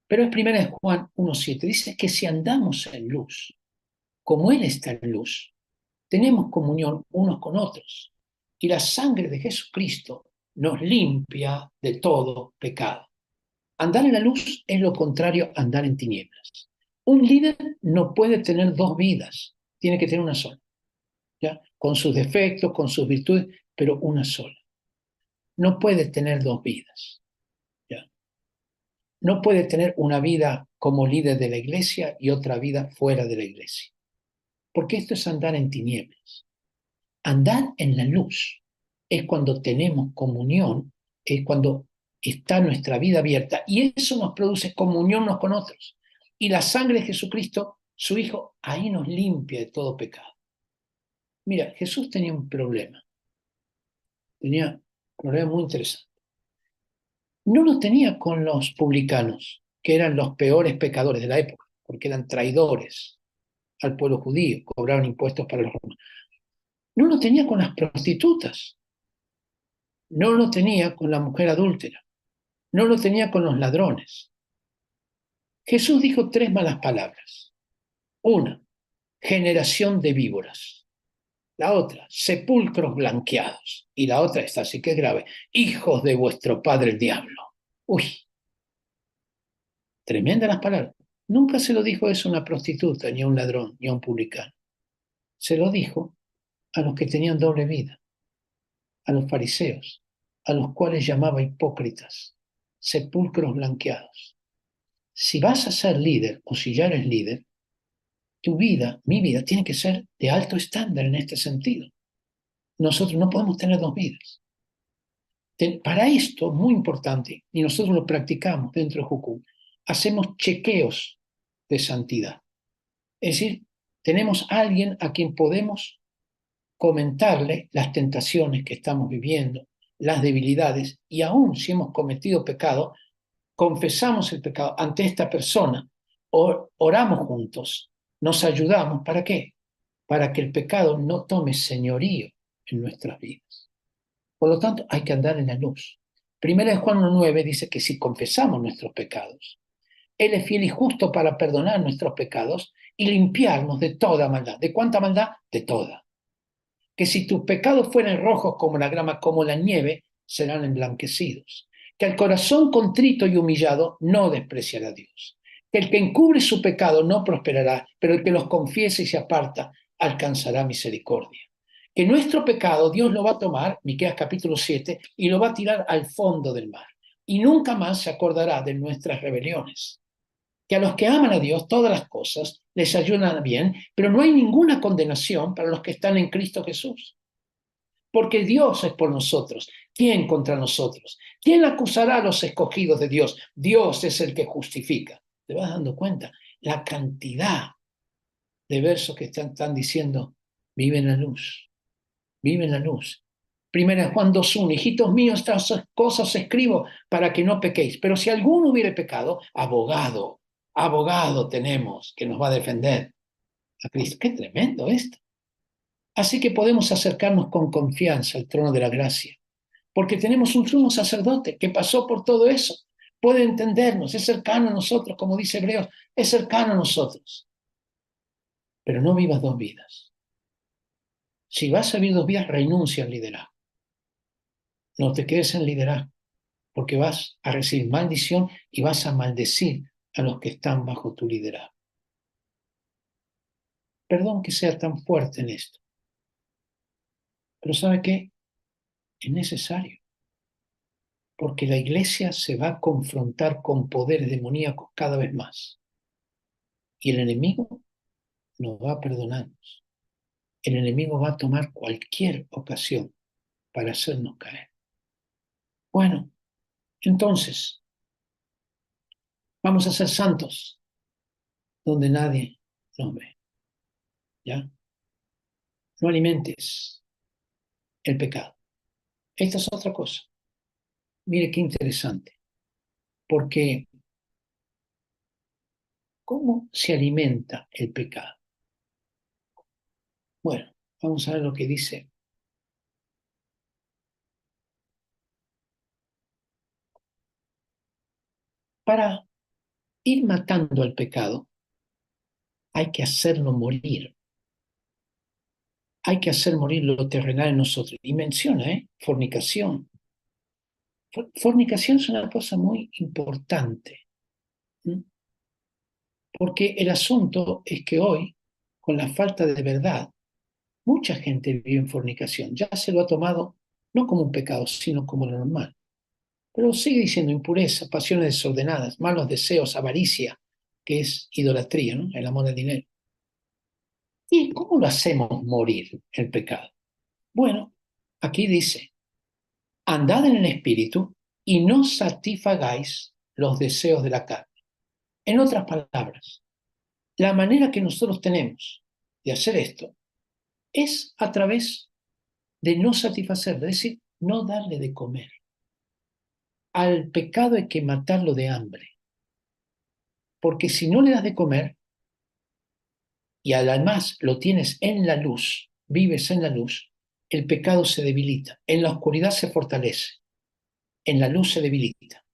pero es primera de Juan 1:7. Dice que si andamos en luz, como Él está en luz, tenemos comunión unos con otros. Y la sangre de Jesucristo nos limpia de todo pecado. Andar en la luz es lo contrario a andar en tinieblas. Un líder no puede tener dos vidas, tiene que tener una sola, ¿ya? Con sus defectos, con sus virtudes, pero una sola. No puede tener dos vidas, ¿ya? No puede tener una vida como líder de la iglesia y otra vida fuera de la iglesia, porque esto es andar en tinieblas. Andar en la luz es cuando tenemos comunión, es cuando está nuestra vida abierta y eso nos produce comunión unos con otros. Y la sangre de Jesucristo, su Hijo, ahí nos limpia de todo pecado. Mira, Jesús tenía un problema muy interesante. No lo tenía con los publicanos, que eran los peores pecadores de la época, porque eran traidores al pueblo judío, cobraban impuestos para los romanos. No lo tenía con las prostitutas, no lo tenía con la mujer adúltera, no lo tenía con los ladrones. Jesús dijo tres malas palabras. Una, generación de víboras. La otra, sepulcros blanqueados. Y la otra, esta sí que es grave, hijos de vuestro padre el diablo. Uy, tremendas las palabras. Nunca se lo dijo eso a una prostituta, ni a un ladrón, ni a un publicano. Se lo dijo a los que tenían doble vida, a los fariseos, a los cuales llamaba hipócritas, sepulcros blanqueados. Si vas a ser líder o si ya eres líder, tu vida, mi vida, tiene que ser de alto estándar en este sentido. Nosotros no podemos tener dos vidas. Para esto, muy importante, y nosotros lo practicamos dentro de Jucum, hacemos chequeos de santidad. Es decir, tenemos a alguien a quien podemos comentarle las tentaciones que estamos viviendo, las debilidades, y aún si hemos cometido pecado, confesamos el pecado ante esta persona, oramos juntos, nos ayudamos. ¿Para qué? Para que el pecado no tome señorío en nuestras vidas. Por lo tanto, hay que andar en la luz. Primera de Juan 1:9 dice que si confesamos nuestros pecados, Él es fiel y justo para perdonar nuestros pecados y limpiarnos de toda maldad. ¿De cuánta maldad? De toda. Que si tus pecados fueran rojos como la grama, como la nieve, serán emblanquecidos. Que al corazón contrito y humillado no despreciará a Dios. que el que encubre su pecado no prosperará, pero el que los confiese y se aparta alcanzará misericordia. Que nuestro pecado Dios lo va a tomar, Miqueas capítulo 7, y lo va a tirar al fondo del mar. Y nunca más se acordará de nuestras rebeliones. Que a los que aman a Dios todas las cosas les ayudan bien, pero no hay ninguna condenación para los que están en Cristo Jesús. Porque Dios es por nosotros. ¿Quién contra nosotros? ¿Quién acusará a los escogidos de Dios? Dios es el que justifica. ¿Te vas dando cuenta? La cantidad de versos que están diciendo, vive en la luz, vive en la luz. Primera Juan 2:1, hijitos míos, estas cosas escribo para que no pequéis. Pero si alguno hubiere pecado, abogado tenemos que nos va a defender a Cristo. Qué tremendo esto. Así que podemos acercarnos con confianza al trono de la gracia, porque tenemos un sumo sacerdote que pasó por todo eso. Puede entendernos, es cercano a nosotros, como dice Hebreos, es cercano a nosotros. Pero no vivas dos vidas. Si vas a vivir dos vidas, renuncia al liderazgo. No te quedes en liderazgo, porque vas a recibir maldición y vas a maldecir a los que están bajo tu liderazgo. Perdón que sea tan fuerte en esto, pero ¿sabe qué? Es necesario, porque la iglesia se va a confrontar con poderes demoníacos cada vez más. Y el enemigo no va a perdonarnos. El enemigo va a tomar cualquier ocasión para hacernos caer. Bueno, entonces, vamos a ser santos donde nadie nos ve. ¿Ya? No alimentes el pecado. Esta es otra cosa. Mire qué interesante. Porque, ¿cómo se alimenta el pecado? Bueno, vamos a ver lo que dice. Para ir matando al pecado, hay que hacerlo morir. Hay que hacer morir lo terrenal en nosotros. Y menciona, fornicación. Fornicación es una cosa muy importante. ¿Mm? Porque el asunto es que hoy, con la falta de verdad, mucha gente vive en fornicación. Ya se lo ha tomado no como un pecado, sino como lo normal. Pero sigue diciendo impureza, pasiones desordenadas, malos deseos, avaricia, que es idolatría, ¿no? El amor al dinero. ¿Y cómo lo hacemos morir el pecado? Bueno, aquí dice, andad en el espíritu y no satisfagáis los deseos de la carne. En otras palabras, la manera que nosotros tenemos de hacer esto es a través de no satisfacer, es decir, no darle de comer. Al pecado hay que matarlo de hambre, porque si no le das de comer y además lo tienes en la luz, vives en la luz, el pecado se debilita, en la oscuridad se fortalece, en la luz se debilita.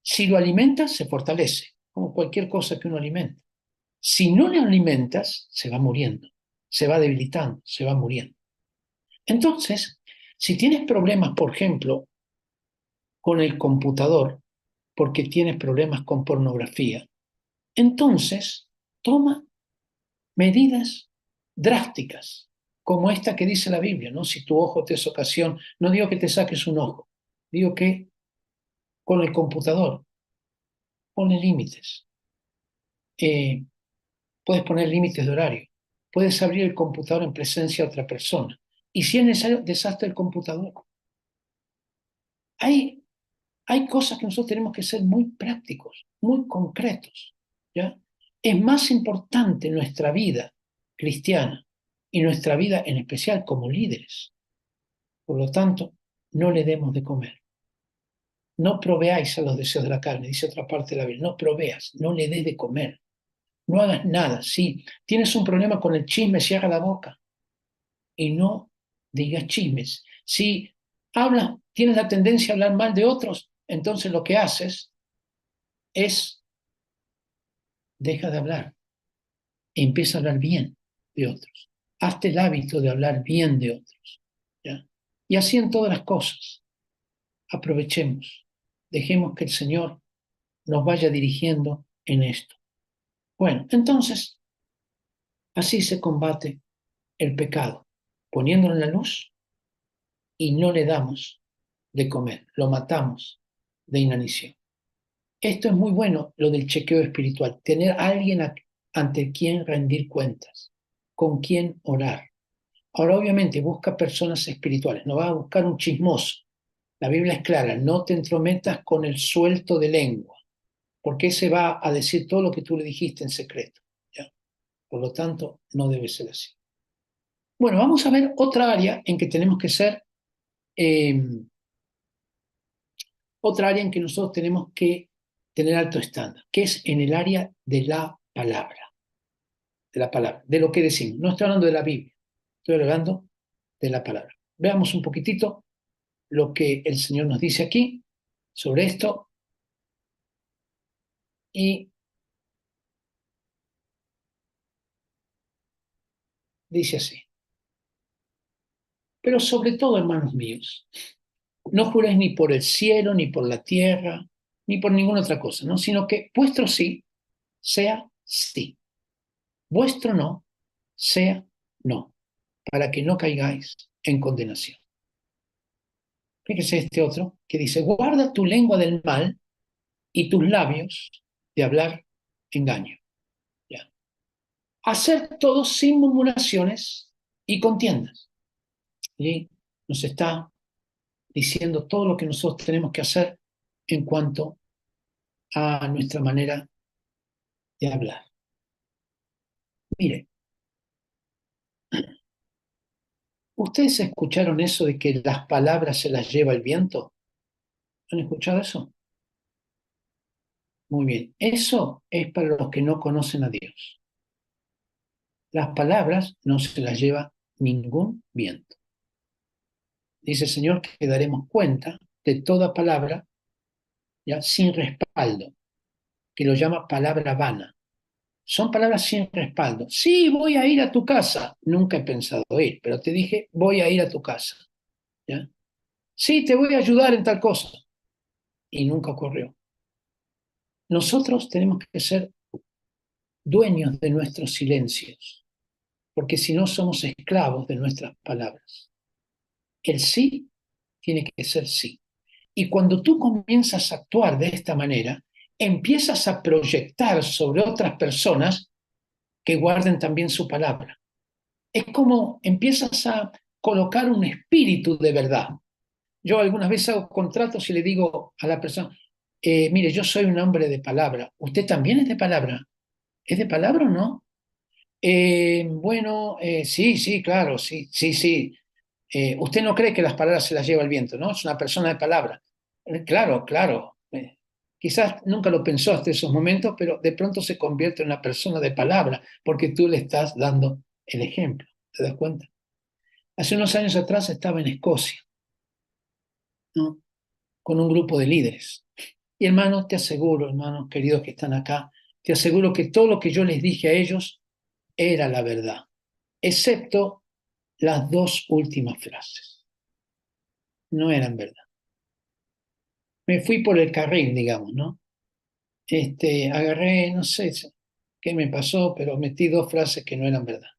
Si lo alimentas, se fortalece, como cualquier cosa que uno alimenta. Si no le alimentas, se va muriendo, se va debilitando, se va muriendo. Entonces, si tienes problemas, por ejemplo, con el computador, porque tienes problemas con pornografía, entonces toma medidas drásticas, como esta que dice la Biblia, ¿no? Si tu ojo te es ocasión, no digo que te saques un ojo, digo que con el computador pone límites. Puedes poner límites de horario, puedes abrir el computador en presencia de otra persona, y si es necesario, deshazte el computador. Hay, hay cosas que nosotros tenemos que ser muy prácticos, muy concretos, ¿ya? Es más importante nuestra vida cristiana y nuestra vida en especial como líderes. Por lo tanto, no le demos de comer. No proveáis a los deseos de la carne, dice otra parte de la Biblia. No proveas, no le des de comer. No hagas nada. Si tienes un problema con el chisme, cierra la boca y no digas chismes. Si hablas, tienes la tendencia a hablar mal de otros, entonces lo que haces es deja de hablar e empieza a hablar bien de otros. Hazte el hábito de hablar bien de otros. ¿Ya? Y así en todas las cosas. Aprovechemos. Dejemos que el Señor nos vaya dirigiendo en esto. Bueno, entonces, así se combate el pecado, poniéndolo en la luz y no le damos de comer, lo matamos de inanición. Esto es muy bueno, lo del chequeo espiritual, tener a alguien ante quien rendir cuentas, con quien orar. Ahora, obviamente, busca personas espirituales, no vas a buscar un chismoso. La Biblia es clara, no te entrometas con el suelto de lengua, porque ese va a decir todo lo que tú le dijiste en secreto. ¿Ya? Por lo tanto, no debe ser así. Bueno, vamos a ver otra área en que tenemos que ser, eh, otra área en que nosotros tenemos que tener alto estándar, que es en el área de la palabra, de lo que decimos. No estoy hablando de la Biblia, estoy hablando de la palabra. Veamos un poquitito lo que el Señor nos dice aquí sobre esto y dice así. Pero sobre todo, hermanos míos, no juréis ni por el cielo, ni por la tierra, ni por ninguna otra cosa, ¿no? Sino que vuestro sí sea sí, vuestro no sea no, para que no caigáis en condenación. Fíjese este otro que dice, guarda tu lengua del mal y tus labios de hablar engaño. ¿Ya? Hacer todo sin murmuraciones y contiendas. Y nos está diciendo todo lo que nosotros tenemos que hacer en cuanto a nuestra manera de hablar. Mire, ¿ustedes escucharon eso de que las palabras se las lleva el viento? ¿Han escuchado eso? Muy bien. Eso es para los que no conocen a Dios. Las palabras no se las lleva ningún viento. Dice el Señor que daremos cuenta de toda palabra ya sin respaldo, que lo llama palabra vana. Son palabras sin respaldo. Sí, voy a ir a tu casa. Nunca he pensado ir, pero te dije, voy a ir a tu casa. ¿Ya? Sí, te voy a ayudar en tal cosa. Y nunca ocurrió. Nosotros tenemos que ser dueños de nuestros silencios, porque si no somos esclavos de nuestras palabras. El sí tiene que ser sí. Y cuando tú comienzas a actuar de esta manera, empiezas a proyectar sobre otras personas que guarden también su palabra. Es como empiezas a colocar un espíritu de verdad. Yo algunas veces hago contratos y le digo a la persona, mire, yo soy un hombre de palabra, ¿usted también es de palabra? ¿Es de palabra o no? Bueno, sí, sí, claro, sí, sí, sí. Usted no cree que las palabras se las lleva el viento, ¿no? Es una persona de palabra. Claro, claro. Quizás nunca lo pensó hasta esos momentos, pero de pronto se convierte en una persona de palabra porque tú le estás dando el ejemplo. ¿Te das cuenta? Hace unos años atrás estaba en Escocia, ¿no? Con un grupo de líderes. Y hermano, te aseguro, hermanos queridos que están acá, te aseguro que todo lo que yo les dije a ellos era la verdad, excepto las dos últimas frases. No eran verdad. Me fui por el carril, digamos, ¿no? Agarré, no sé qué me pasó, pero metí dos frases que no eran verdad.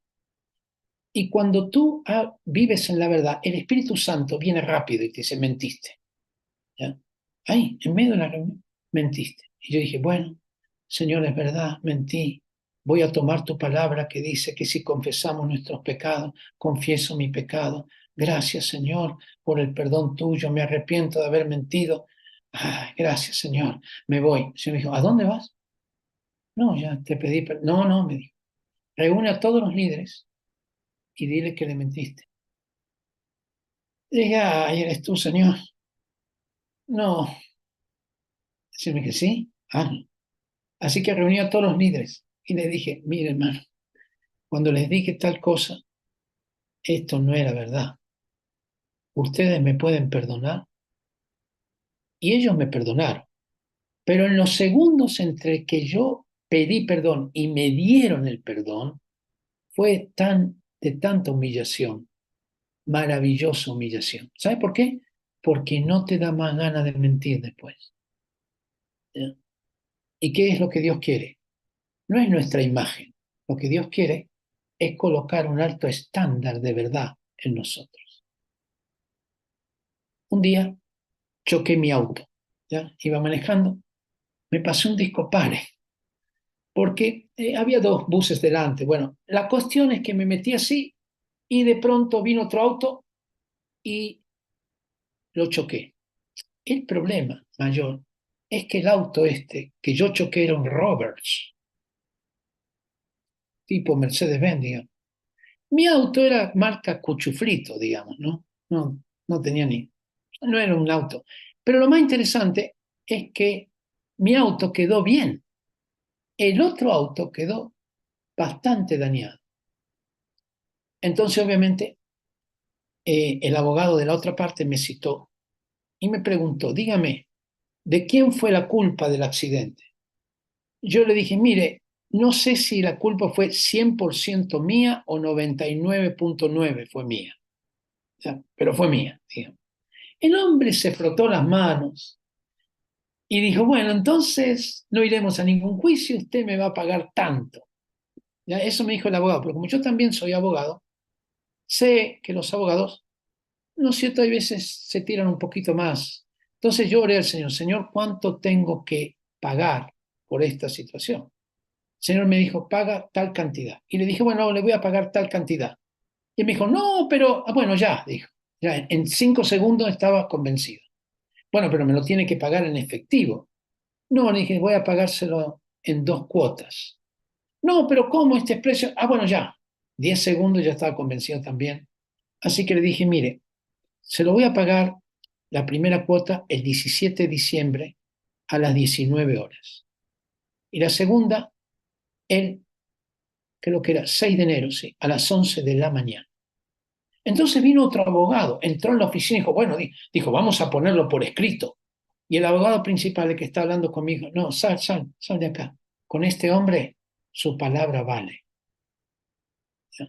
Y cuando tú vives en la verdad, el Espíritu Santo viene rápido y te dice, mentiste. ¿Ya? Ahí, en medio de la reunión, mentiste. Y yo dije, bueno, Señor, es verdad, mentí. Voy a tomar tu palabra que dice que si confesamos nuestros pecados, confieso mi pecado. Gracias, Señor, por el perdón tuyo. Me arrepiento de haber mentido. Ay, gracias, Señor. Me voy. El Señor me dijo, ¿a dónde vas? No, ya te pedí perdón. No, no, me dijo. Reúne a todos los líderes y dile que le mentiste. Le dije, ay, eres tú, Señor. No. Decirme que sí. Ah, no. Así que reuní a todos los líderes y les dije, mire hermano, cuando les dije tal cosa, esto no era verdad. Ustedes me pueden perdonar y ellos me perdonaron. Pero en los segundos entre que yo pedí perdón y me dieron el perdón, fue de tanta humillación, maravillosa humillación. ¿Sabe por qué? Porque no te da más ganas de mentir después. ¿Ya? ¿Y qué es lo que Dios quiere? No es nuestra imagen. Lo que Dios quiere es colocar un alto estándar de verdad en nosotros. Un día choqué mi auto, ¿ya? Iba manejando, me pasé un disco pare, porque había dos buses delante. Bueno, la cuestión es que me metí así y de pronto vino otro auto y lo choqué. El problema mayor es que el auto este que yo choqué era un Roberts, tipo Mercedes-Benz, digamos. Mi auto era marca Cuchuflito, digamos, ¿no? No tenía no era un auto. Pero lo más interesante es que mi auto quedó bien. El otro auto quedó bastante dañado. Entonces, obviamente, el abogado de la otra parte me citó y me preguntó, dígame, ¿de quién fue la culpa del accidente? Yo le dije, mire, no sé si la culpa fue 100% mía o 99,9 fue mía, ¿ya? Pero fue mía, digamos. El hombre se frotó las manos y dijo, bueno, entonces no iremos a ningún juicio, usted me va a pagar tanto. ¿Ya? Eso me dijo el abogado, pero como yo también soy abogado, sé que los abogados, ¿no es cierto? Hay veces se tiran un poquito más. Entonces yo oré al Señor, Señor, ¿cuánto tengo que pagar por esta situación? El Señor me dijo, paga tal cantidad. Y le dije, bueno, le voy a pagar tal cantidad. Y me dijo, no, pero, bueno, ya, dijo. Ya, en 5 segundos estaba convencido. Bueno, pero me lo tiene que pagar en efectivo. No, le dije, voy a pagárselo en 2 cuotas. No, pero ¿cómo este precio? Ah, bueno, ya. 10 segundos ya estaba convencido también. Así que le dije, mire, se lo voy a pagar la primera cuota el 17 de diciembre a las 19 horas. Y la segunda, el, creo que era 6 de enero, sí, a las 11 de la mañana. Entonces vino otro abogado, entró en la oficina y dijo, bueno, dijo, vamos a ponerlo por escrito. Y el abogado principal, el que está hablando conmigo, no, sal de acá. Con este hombre, su palabra vale. ¿Ya?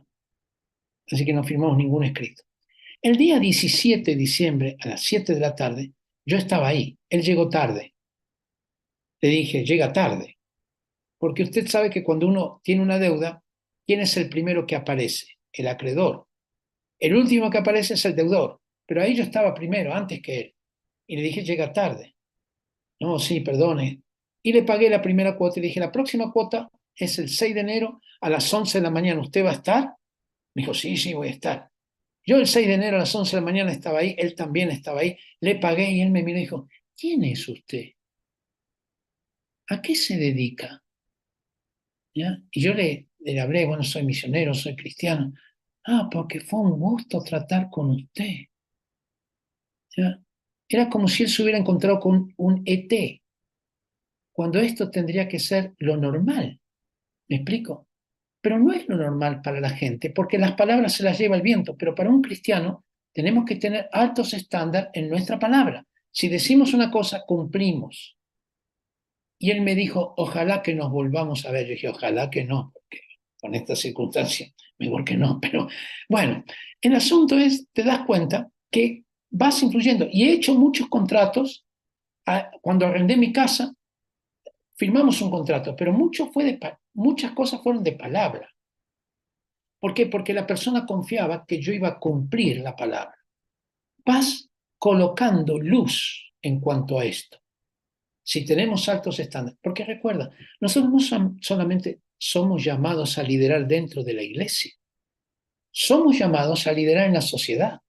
Así que no firmamos ningún escrito. El día 17 de diciembre, a las 7 de la tarde, yo estaba ahí. Él llegó tarde. Le dije, llega tarde. Porque usted sabe que cuando uno tiene una deuda, ¿quién es el primero que aparece? El acreedor. El último que aparece es el deudor. Pero ahí yo estaba primero, antes que él. Y le dije, llega tarde. No, sí, perdone. Y le pagué la primera cuota y le dije, la próxima cuota es el 6 de enero a las 11 de la mañana. ¿Usted va a estar? Me dijo, sí, sí, voy a estar. Yo el 6 de enero a las 11 de la mañana estaba ahí, él también estaba ahí, le pagué y él me miró y dijo, ¿quién es usted? ¿A qué se dedica? ¿Ya? Y yo le hablé, bueno, soy misionero, soy cristiano. Ah, porque fue un gusto tratar con usted. ¿Ya? Era como si él se hubiera encontrado con un ET, cuando esto tendría que ser lo normal. ¿Me explico? Pero no es lo normal para la gente, porque las palabras se las lleva el viento, pero para un cristiano tenemos que tener altos estándares en nuestra palabra. Si decimos una cosa, cumplimos. Y él me dijo, ojalá que nos volvamos a ver. Yo dije, ojalá que no, porque con estas circunstancias, mejor que no. Pero bueno, el asunto es, te das cuenta que vas influyendo. Y he hecho muchos contratos. Cuando arrendé mi casa, firmamos un contrato, pero muchas cosas fueron de palabra. ¿Por qué? Porque la persona confiaba que yo iba a cumplir la palabra. Vas colocando luz en cuanto a esto. Si tenemos altos estándares, porque recuerda, nosotros no solamente somos llamados a liderar dentro de la iglesia, somos llamados a liderar en la sociedad.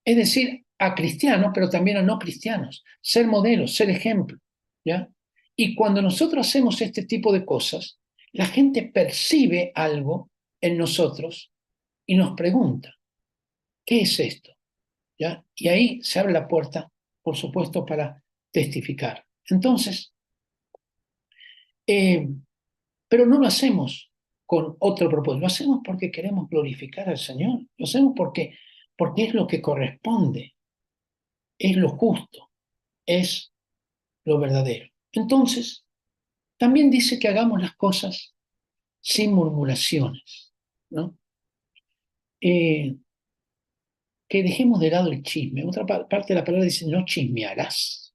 Es decir, a cristianos, pero también a no cristianos. Ser modelos, ser ejemplo. ¿Ya? Y cuando nosotros hacemos este tipo de cosas, la gente percibe algo en nosotros y nos pregunta, ¿qué es esto? ¿Ya? Y ahí se abre la puerta, por supuesto, para testificar. Entonces, eh, pero no lo hacemos con otro propósito, lo hacemos porque queremos glorificar al Señor, lo hacemos porque es lo que corresponde, es lo justo, es lo verdadero. Entonces, también dice que hagamos las cosas sin murmuraciones, ¿no? Eh, que dejemos de lado el chisme. Otra parte de la palabra dice, no chismearás.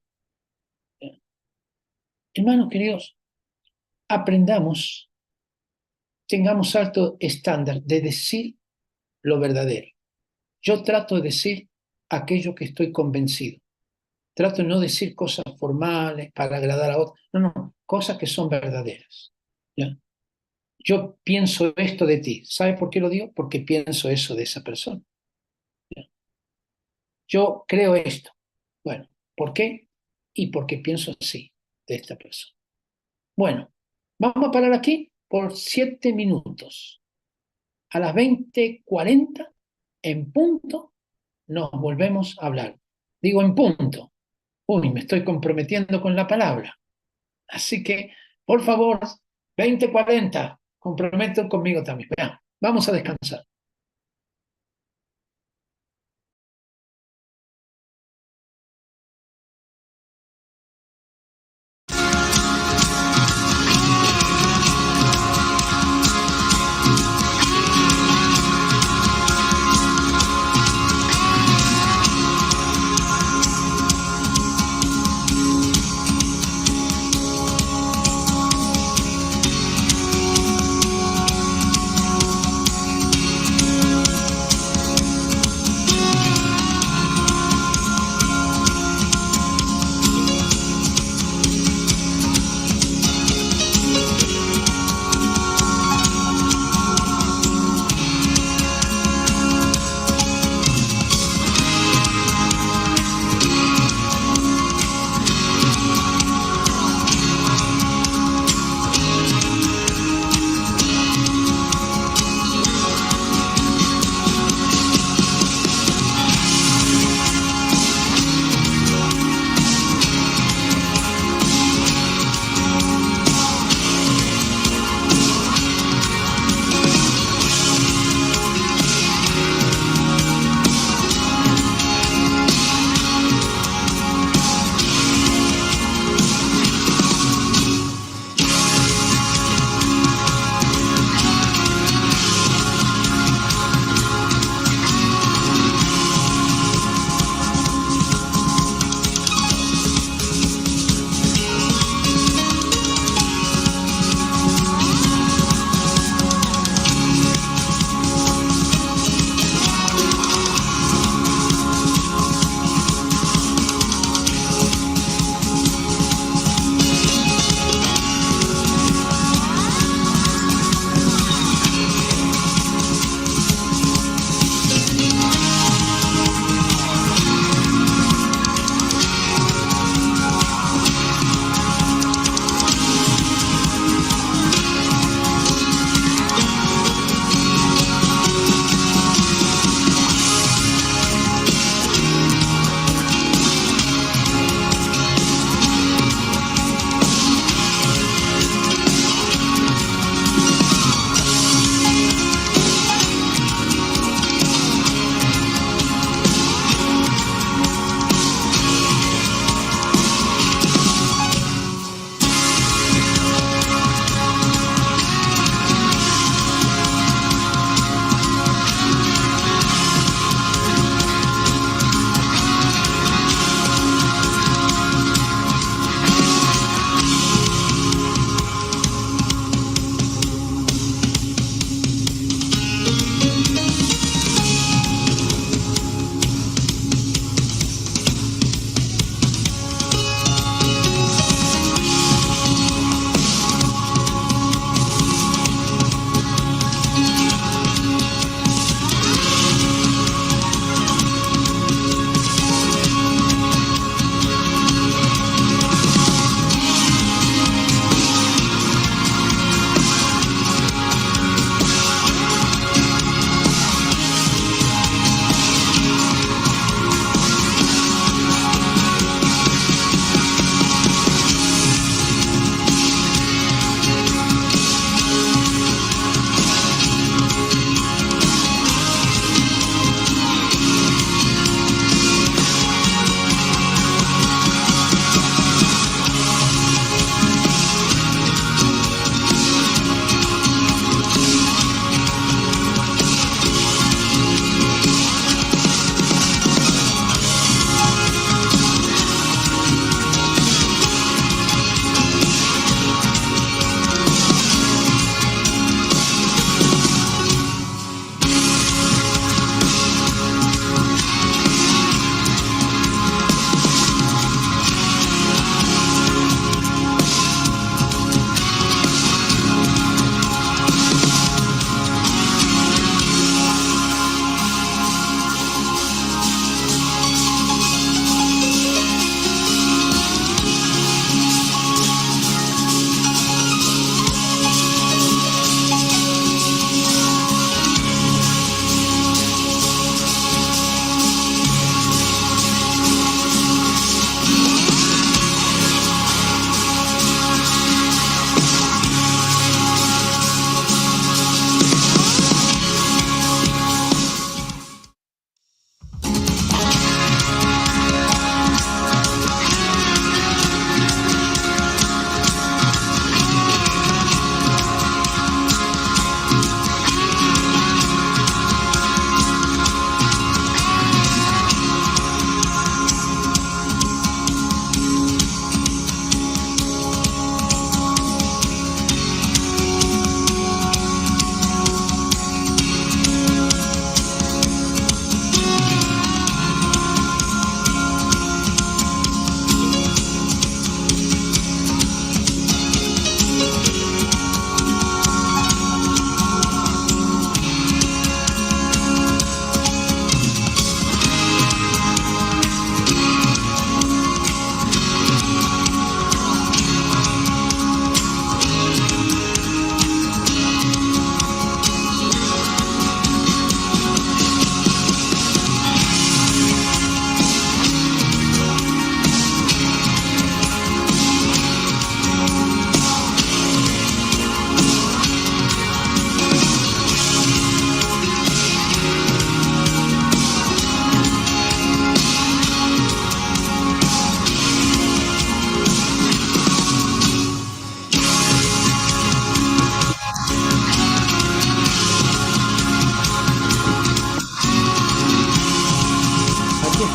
Hermanos queridos, aprendamos, tengamos alto estándar de decir lo verdadero. Yo trato de decir aquello que estoy convencido. Trato de no decir cosas formales para agradar a otros. No, no, cosas que son verdaderas. ¿Ya? Yo pienso esto de ti. ¿Sabes por qué lo digo? Porque pienso eso de esa persona. ¿Ya? Yo creo esto. Bueno, ¿por qué? Y porque pienso así de esta persona. Bueno, vamos a parar aquí por 7 minutos. A las 20:40, en punto, nos volvemos a hablar. Digo en punto. Uy, me estoy comprometiendo con la palabra. Así que, por favor, 20:40, comprometo conmigo también. Vean, vamos a descansar.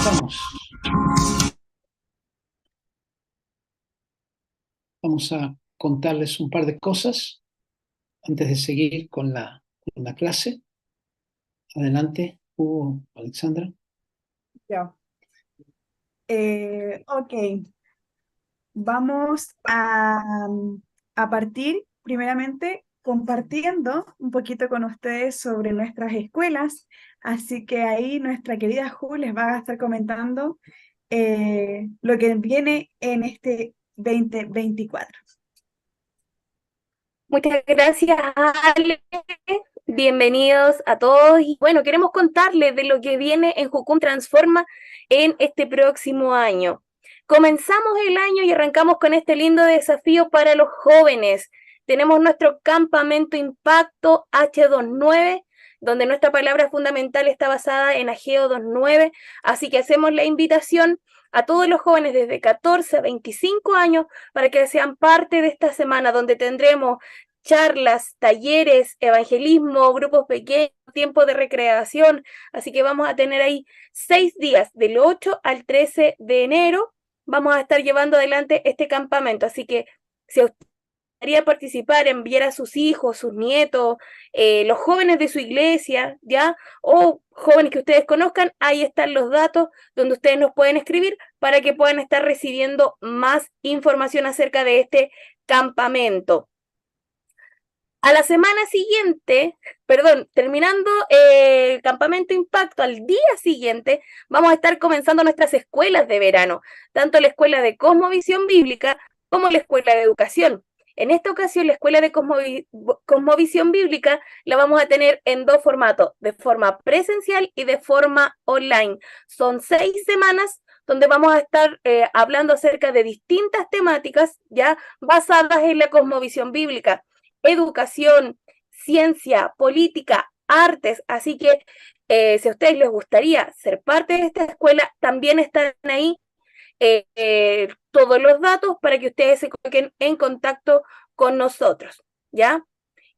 Comenzamos. Vamos a contarles un par de cosas antes de seguir con la clase. Adelante, Alexandra. Ya. Ok, vamos a partir primeramente compartiendo un poquito con ustedes sobre nuestras escuelas. Así que ahí nuestra querida Ju les va a estar comentando lo que viene en este 2024. Muchas gracias, Ale. Bienvenidos a todos. Y bueno, queremos contarles de lo que viene en Jucum Transforma en este próximo año. Comenzamos el año y arrancamos con este lindo desafío para los jóvenes. Tenemos nuestro campamento Impacto H29, donde nuestra palabra fundamental está basada en Ageo 2.9. Así que hacemos la invitación a todos los jóvenes desde 14 a 25 años para que sean parte de esta semana donde tendremos charlas, talleres, evangelismo, grupos pequeños, tiempo de recreación. Así que vamos a tener ahí 6 días, del 8 al 13 de enero. Vamos a estar llevando adelante este campamento. Así que si usted quería participar, enviar a sus hijos, sus nietos, los jóvenes de su iglesia, ¿ya? O jóvenes que ustedes conozcan, ahí están los datos donde ustedes nos pueden escribir para que puedan estar recibiendo más información acerca de este campamento. A la semana siguiente, terminando el campamento Impacto, al día siguiente vamos a estar comenzando nuestras escuelas de verano, tanto la escuela de Cosmovisión Bíblica como la escuela de Educación. En esta ocasión, la escuela de Cosmovisión Bíblica la vamos a tener en 2 formatos, de forma presencial y de forma online. Son 6 semanas donde vamos a estar hablando acerca de distintas temáticas ya basadas en la cosmovisión bíblica. Educación, ciencia, política, artes. Así que si a ustedes les gustaría ser parte de esta escuela, también están ahí todos los datos para que ustedes se coloquen en contacto con nosotros, ¿ya?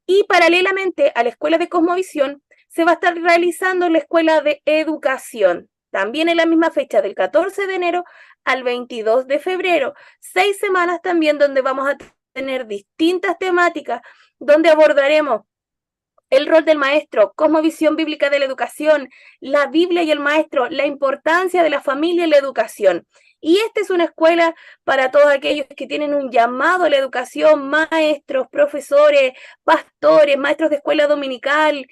Y paralelamente a la escuela de Cosmovisión, se va a estar realizando la escuela de Educación, también en la misma fecha, del 14 de enero al 22 de febrero. 6 semanas también donde vamos a tener distintas temáticas, donde abordaremos el rol del maestro, cosmovisión bíblica de la educación, la Biblia y el maestro, la importancia de la familia y la educación. Y esta es una escuela para todos aquellos que tienen un llamado a la educación, maestros, profesores, pastores, maestros de escuela dominical,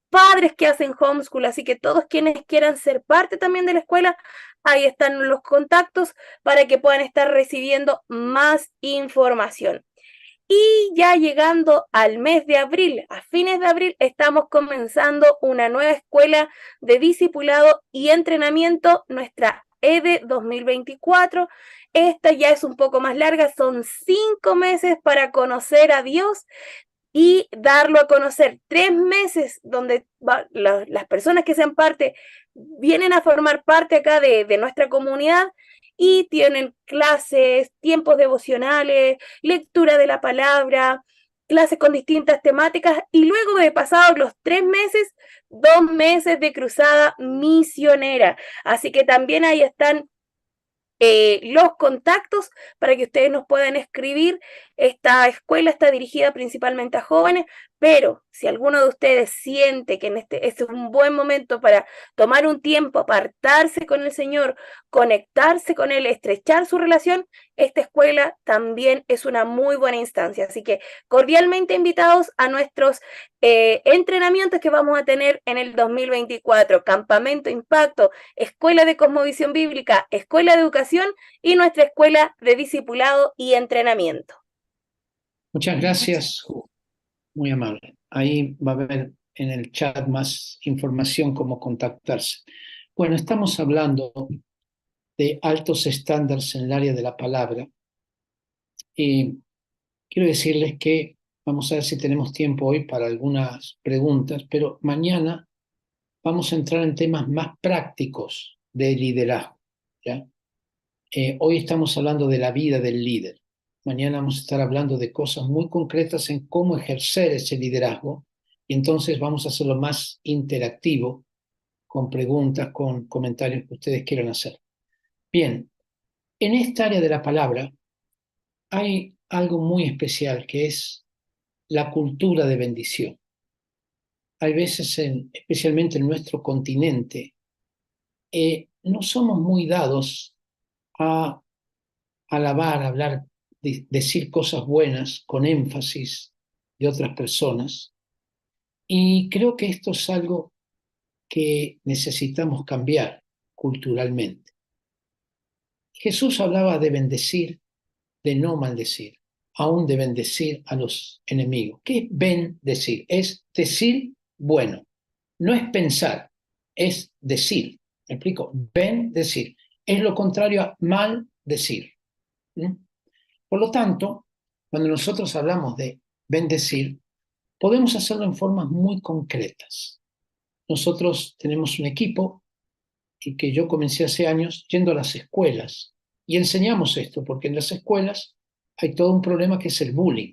padres que hacen homeschool. Así que todos quienes quieran ser parte también de la escuela, ahí están los contactos para que puedan estar recibiendo más información. Y ya llegando al mes de abril, a fines de abril, estamos comenzando una nueva escuela de discipulado y entrenamiento, nuestra EDE 2024. Esta ya es un poco más larga, son 5 meses para conocer a Dios y darlo a conocer. 3 meses donde las personas que sean parte vienen a formar parte acá de nuestra comunidad y tienen clases, tiempos devocionales, lectura de la palabra, clases con distintas temáticas y luego de pasados los 3 meses, 2 meses de cruzada misionera. Así que también ahí están los contactos para que ustedes nos puedan escribir. Esta escuela está dirigida principalmente a jóvenes, pero si alguno de ustedes siente que este es un buen momento para tomar un tiempo, apartarse con el Señor, conectarse con Él, estrechar su relación, esta escuela también es una muy buena instancia. Así que cordialmente invitados a nuestros entrenamientos que vamos a tener en el 2024, Campamento Impacto, Escuela de Cosmovisión Bíblica, Escuela de Educación y nuestra Escuela de Discipulado y Entrenamiento. Muchas gracias, muy amable. Ahí va a haber en el chat más información cómo contactarse. Bueno, estamos hablando de altos estándares en el área de la palabra. Y quiero decirles que vamos a ver si tenemos tiempo hoy para algunas preguntas, pero mañana vamos a entrar en temas más prácticos de liderazgo, ¿ya? Hoy estamos hablando de la vida del líder. Mañana vamos a estar hablando de cosas muy concretas en cómo ejercer ese liderazgo y entonces vamos a hacerlo más interactivo con preguntas, con comentarios que ustedes quieran hacer. Bien, en esta área de la palabra hay algo muy especial que es la cultura de bendición. Hay veces, especialmente en nuestro continente, no somos muy dados a alabar, hablar, decir cosas buenas con énfasis de otras personas. Y creo que esto es algo que necesitamos cambiar culturalmente. Jesús hablaba de bendecir, de no maldecir, aún de bendecir a los enemigos. ¿Qué es bendecir? Es decir bueno, no es pensar, es decir. ¿Me explico? Bendecir es lo contrario a maldecir. ¿Mm? Por lo tanto, cuando nosotros hablamos de bendecir, podemos hacerlo en formas muy concretas. Nosotros tenemos un equipo y que yo comencé hace años yendo a las escuelas y enseñamos esto, porque en las escuelas hay todo un problema que es el bullying.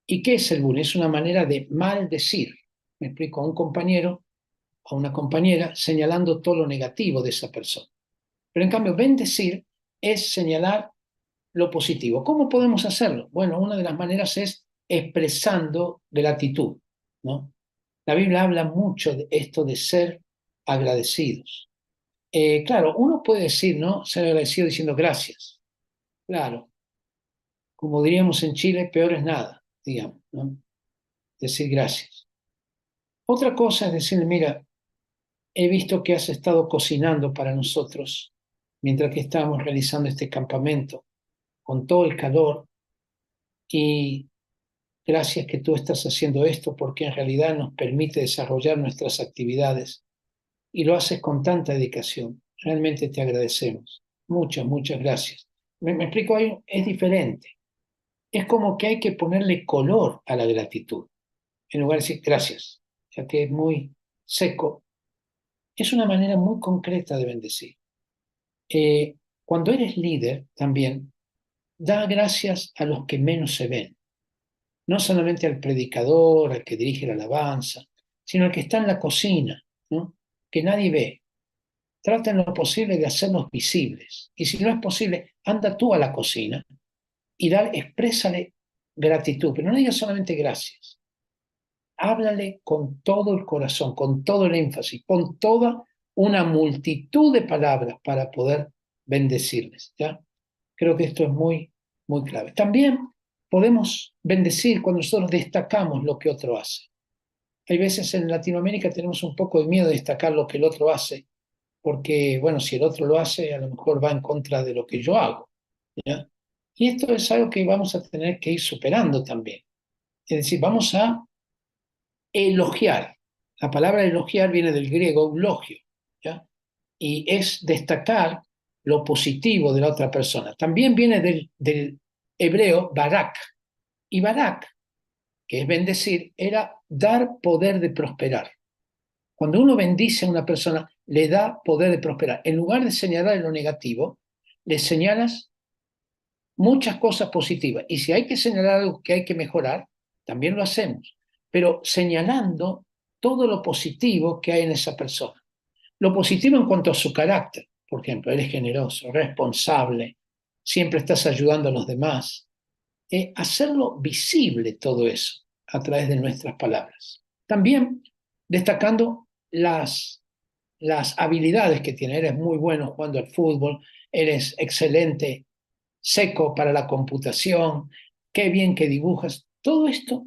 ¿Y qué es el bullying? Es una manera de maldecir. Me explico, a un compañero, a una compañera, señalando todo lo negativo de esa persona. Pero en cambio, bendecir es señalar lo positivo. ¿Cómo podemos hacerlo? Bueno, una de las maneras es expresando gratitud, ¿no? La Biblia habla mucho de esto de ser agradecidos. Claro, uno puede decir, ¿no? Ser agradecido diciendo gracias. Claro, como diríamos en Chile, peor es nada, digamos, ¿no? Decir gracias. Otra cosa es decirle, mira, he visto que has estado cocinando para nosotros mientras que estábamos realizando este campamento con todo el calor y gracias que tú estás haciendo esto porque en realidad nos permite desarrollar nuestras actividades y lo haces con tanta dedicación. Realmente te agradecemos. Muchas, muchas gracias. ¿Me explico? Es diferente. Es como que hay que ponerle color a la gratitud en lugar de decir gracias, ya que es muy seco. Es una manera muy concreta de bendecir. Cuando eres líder también, da gracias a los que menos se ven. No solamente al predicador, al que dirige la alabanza, sino al que está en la cocina, ¿no? Que nadie ve. Trata en lo posible de hacerlos visibles. Y si no es posible, anda tú a la cocina y exprésale gratitud. Pero no digas solamente gracias. Háblale con todo el corazón, con todo el énfasis, con toda una multitud de palabras para poder bendecirles, ¿ya? Creo que esto es muy, muy clave. También podemos bendecir cuando nosotros destacamos lo que otro hace. Hay veces en Latinoamérica tenemos un poco de miedo de destacar lo que el otro hace, porque, bueno, si el otro lo hace, a lo mejor va en contra de lo que yo hago, ¿ya? Y esto es algo que vamos a tener que ir superando también. Es decir, vamos a elogiar. La palabra elogiar viene del griego eulogio, ¿ya? Y es destacar lo positivo de la otra persona. También viene del hebreo barak. Y barak, que es bendecir, era dar poder de prosperar. Cuando uno bendice a una persona, le da poder de prosperar. En lugar de señalar lo negativo, le señalas muchas cosas positivas. Y si hay que señalar algo que hay que mejorar, también lo hacemos. Pero señalando todo lo positivo que hay en esa persona. Lo positivo en cuanto a su carácter. Por ejemplo, eres generoso, responsable, siempre estás ayudando a los demás. Hacerlo visible todo eso a través de nuestras palabras. También destacando las habilidades que tiene. Eres muy bueno jugando al fútbol, eres excelente, seco para la computación, qué bien que dibujas. Todo esto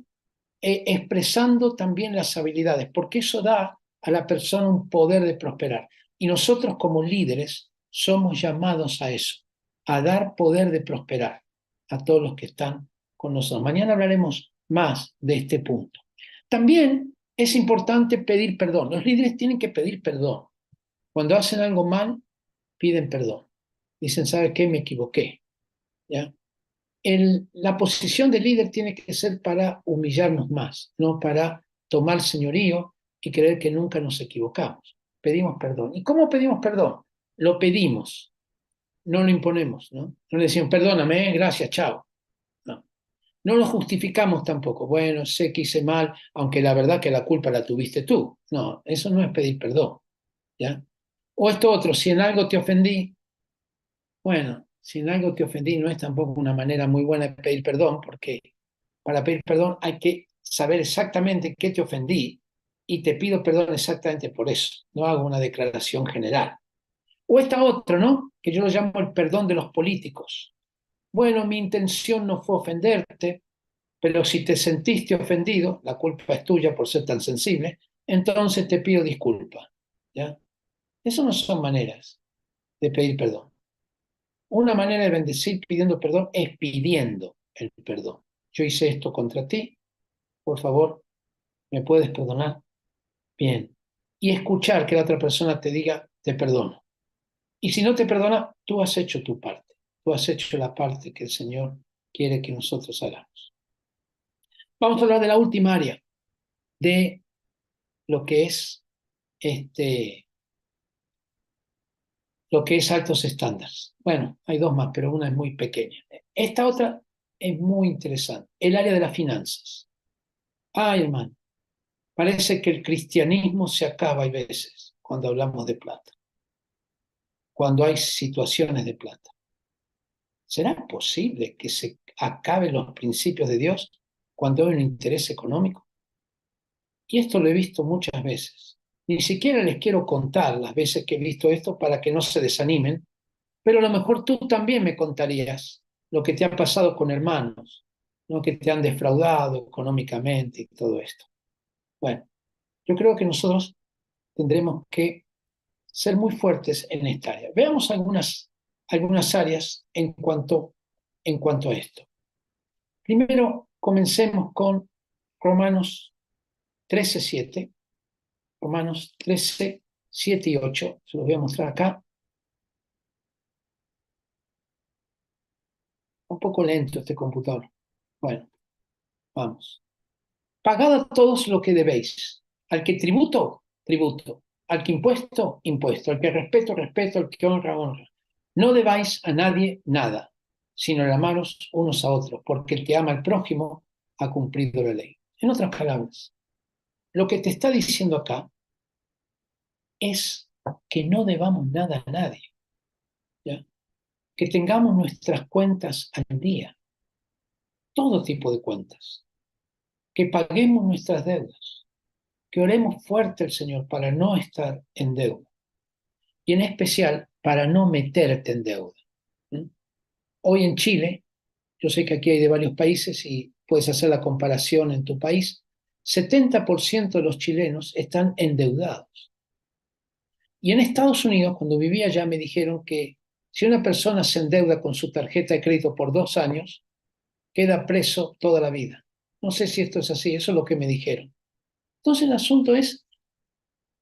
expresando también las habilidades, porque eso da a la persona un poder de prosperar. Y nosotros como líderes somos llamados a eso, a dar poder de prosperar a todos los que están con nosotros. Mañana hablaremos más de este punto. También es importante pedir perdón. Los líderes tienen que pedir perdón. Cuando hacen algo mal, piden perdón. Dicen, ¿sabe qué? Me equivoqué. ¿Ya? La posición de líder tiene que ser para humillarnos más, no para tomar señorío y creer que nunca nos equivocamos. Pedimos perdón. ¿Y cómo pedimos perdón? Lo pedimos, no lo imponemos, ¿no? No le decimos, perdóname, gracias, chao. No. No lo justificamos tampoco. Bueno, sé que hice mal, aunque la verdad que la culpa la tuviste tú. No, eso no es pedir perdón. ¿ya? O esto otro, si en algo te ofendí, bueno, si en algo te ofendí no es tampoco una manera muy buena de pedir perdón, porque para pedir perdón hay que saber exactamente qué te ofendí y te pido perdón exactamente por eso. No hago una declaración general. O esta otra, ¿no? Que yo lo llamo el perdón de los políticos. Bueno, mi intención no fue ofenderte, pero si te sentiste ofendido, la culpa es tuya por ser tan sensible, entonces te pido disculpas, ¿ya? Eso no son maneras de pedir perdón. Una manera de bendecir pidiendo perdón es pidiendo el perdón. Yo hice esto contra ti, por favor, ¿me puedes perdonar? Bien. Y escuchar que la otra persona te diga, te perdono. Y si no te perdona, tú has hecho tu parte. Tú has hecho la parte que el Señor quiere que nosotros hagamos. Vamos a hablar de la última área, de lo que es lo que es altos estándares. Bueno, hay dos más, pero una es muy pequeña. Esta otra es muy interesante, el área de las finanzas. Ay, hermano, parece que el cristianismo se acaba a veces cuando hablamos de plata, cuando hay situaciones de plata. ¿Será posible que se acaben los principios de Dios cuando hay un interés económico? Y esto lo he visto muchas veces. Ni siquiera les quiero contar las veces que he visto esto para que no se desanimen, pero a lo mejor tú también me contarías lo que te ha pasado con hermanos, ¿no? Que te han defraudado económicamente y todo esto. Bueno, yo creo que nosotros tendremos que ser muy fuertes en esta área. Veamos algunas áreas en cuanto a esto. Primero, comencemos con Romanos 13:7. Romanos 13:7 y 8. Se los voy a mostrar acá. Un poco lento este computador. Bueno, vamos. Pagad a todos lo que debéis. Al que tributo, tributo. Al que impuesto, impuesto. Al que respeto, respeto. Al que honra, honra. No debáis a nadie nada, sino el amaros unos a otros, porque el que ama al prójimo ha cumplido la ley. En otras palabras, lo que te está diciendo acá es que no debamos nada a nadie, ¿ya? Que tengamos nuestras cuentas al día, todo tipo de cuentas, que paguemos nuestras deudas, que oremos fuerte al Señor para no estar en deuda y en especial para no meterte en deuda. Hoy en Chile, yo sé que aquí hay de varios países y puedes hacer la comparación en tu país, 70% de los chilenos están endeudados. Y en Estados Unidos, cuando vivía allá, me dijeron que si una persona se endeuda con su tarjeta de crédito por 2 años, queda preso toda la vida. No sé si esto es así, eso es lo que me dijeron. Entonces el asunto es,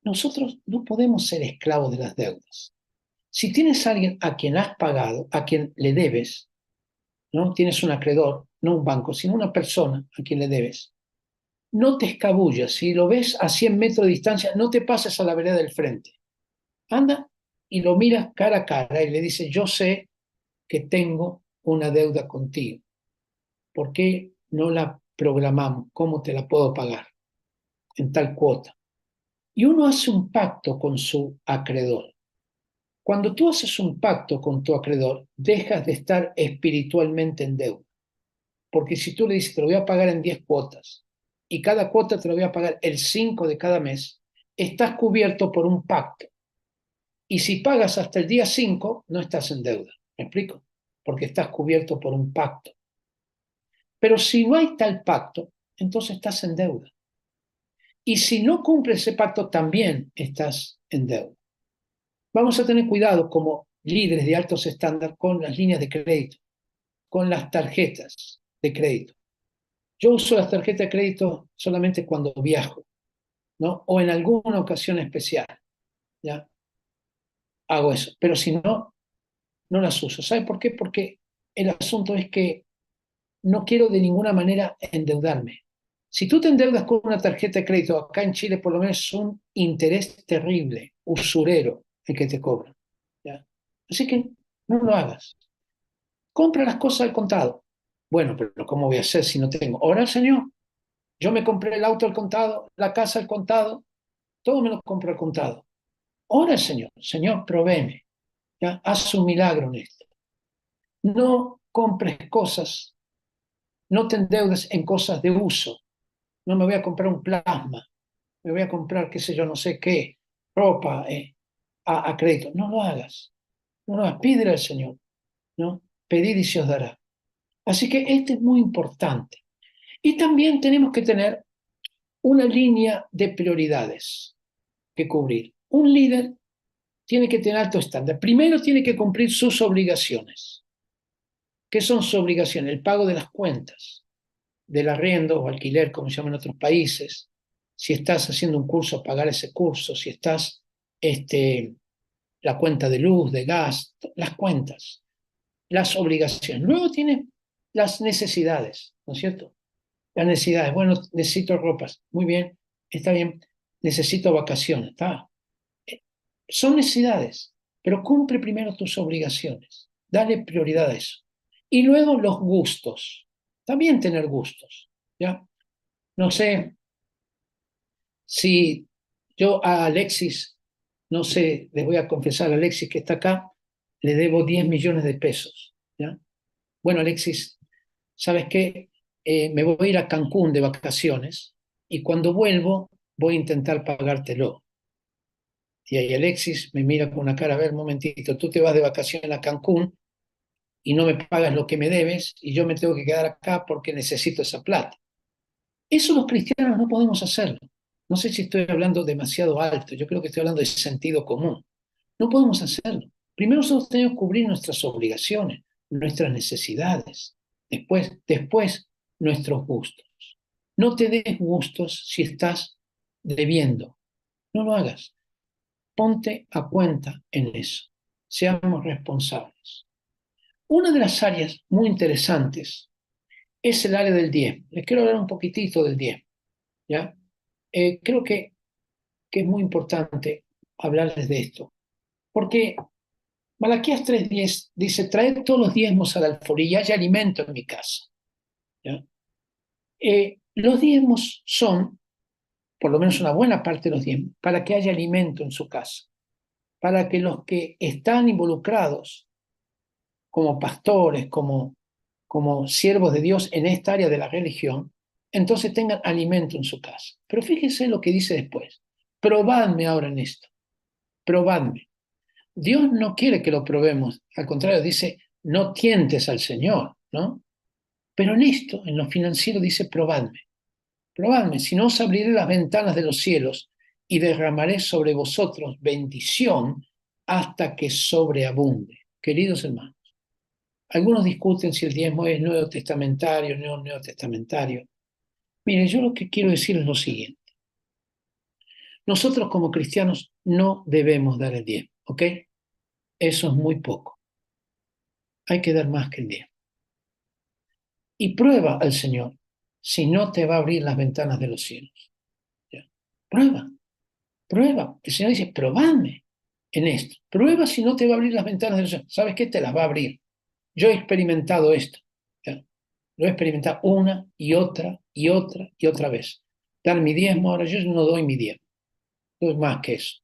nosotros no podemos ser esclavos de las deudas. Si tienes a alguien a quien has pagado, a quien le debes, no tienes un acreedor, no un banco, sino una persona a quien le debes, no te escabullas. Si lo ves a 100 metros de distancia, no te pases a la vereda del frente. Anda y lo miras cara a cara y le dices, yo sé que tengo una deuda contigo. ¿Por qué no la programamos? ¿Cómo te la puedo pagar? En tal cuota. Y uno hace un pacto con su acreedor. Cuando tú haces un pacto con tu acreedor, dejas de estar espiritualmente en deuda. Porque si tú le dices, te lo voy a pagar en 10 cuotas, y cada cuota te lo voy a pagar el 5 de cada mes, estás cubierto por un pacto. Y si pagas hasta el día 5, no estás en deuda. ¿Me explico? Porque estás cubierto por un pacto. Pero si no hay tal pacto, entonces estás en deuda. Y si no cumples ese pacto, también estás en deuda. Vamos a tener cuidado como líderes de altos estándares con las líneas de crédito, con las tarjetas de crédito. Yo uso las tarjetas de crédito solamente cuando viajo, ¿no? O en alguna ocasión especial, ¿ya? Hago eso. Pero si no, no las uso. ¿Sabe por qué? Porque el asunto es que no quiero de ninguna manera endeudarme. Si tú te endeudas con una tarjeta de crédito, acá en Chile por lo menos es un interés terrible, usurero, el que te cobran, ¿ya? Así que no lo hagas. Compra las cosas al contado. Bueno, pero ¿cómo voy a hacer si no tengo? Ahora, Señor, yo me compré el auto al contado, la casa al contado, todo me lo compro al contado. Ora al Señor, Señor, provéeme, ¿ya? Haz un milagro en esto. No compres cosas, no te endeudes en cosas de uso. No me voy a comprar un plasma, me voy a comprar, qué sé yo, no sé qué, ropa a crédito. No lo hagas, no lo hagas, pídele al Señor, ¿no? Pedid y se os dará. Así que este es muy importante. Y también tenemos que tener una línea de prioridades que cubrir. Un líder tiene que tener alto estándar. Primero tiene que cumplir sus obligaciones. ¿Qué son sus obligaciones? El pago de las cuentas, del arriendo o alquiler, como se llama en otros países. Si estás haciendo un curso, pagar ese curso. Si estás, la cuenta de luz, de gas, las cuentas, las obligaciones. Luego tiene las necesidades, ¿no es cierto? Las necesidades. Bueno, necesito ropas. Muy bien, está bien. Necesito vacaciones. Está. Son necesidades, pero cumple primero tus obligaciones. Dale prioridad a eso. Y luego los gustos. También tener gustos, ¿ya? No sé si yo a Alexis, no sé, les voy a confesar a Alexis que está acá, le debo 10 millones de pesos, ¿ya? Bueno, Alexis, ¿sabes qué? Me voy a ir a Cancún de vacaciones y cuando vuelvo voy a intentar pagártelo. Y ahí Alexis me mira con una cara, a ver, un momentito, tú te vas de vacaciones a Cancún y no me pagas lo que me debes y yo me tengo que quedar acá porque necesito esa plata. Eso los cristianos no podemos hacerlo. No sé si estoy hablando demasiado alto, yo creo que estoy hablando de sentido común. No podemos hacerlo. Primero nosotros tenemos que cubrir nuestras obligaciones, nuestras necesidades, después nuestros gustos. No te des gustos si estás debiendo. No lo hagas. Ponte a cuenta en eso. Seamos responsables. Una de las áreas muy interesantes es el área del diezmo. Les quiero hablar un poquitito del diezmo, ¿ya? Creo que es muy importante hablarles de esto, porque Malaquías 3:10 dice, traed todos los diezmos al alfolí y haya alimento en mi casa, ¿ya? Los diezmos son, por lo menos una buena parte de los diezmos, para que haya alimento en su casa, para que los que están involucrados como pastores, como siervos de Dios en esta área de la religión, entonces tengan alimento en su casa. Pero fíjense lo que dice después. Probadme ahora en esto. Probadme. Dios no quiere que lo probemos. Al contrario, dice, no tientes al Señor, ¿no? Pero en esto, en lo financiero, dice, probadme. Probadme, si no os abriré las ventanas de los cielos y derramaré sobre vosotros bendición hasta que sobreabunde. Queridos hermanos, algunos discuten si el diezmo es nuevo testamentario, no nuevo testamentario. Mire, yo lo que quiero decir es lo siguiente. Nosotros como cristianos no debemos dar el diezmo, ¿ok? Eso es muy poco. Hay que dar más que el diezmo. Y prueba al Señor si no te va a abrir las ventanas de los cielos. ¿Ya? Prueba, prueba. El Señor dice, probadme en esto. Prueba si no te va a abrir las ventanas de los cielos. ¿Sabes qué? Te las va a abrir. Yo he experimentado esto. ¿Ya? Lo he experimentado una y otra y otra y otra vez. Dar mi diezmo, ahora yo no doy mi diezmo, doy más que eso.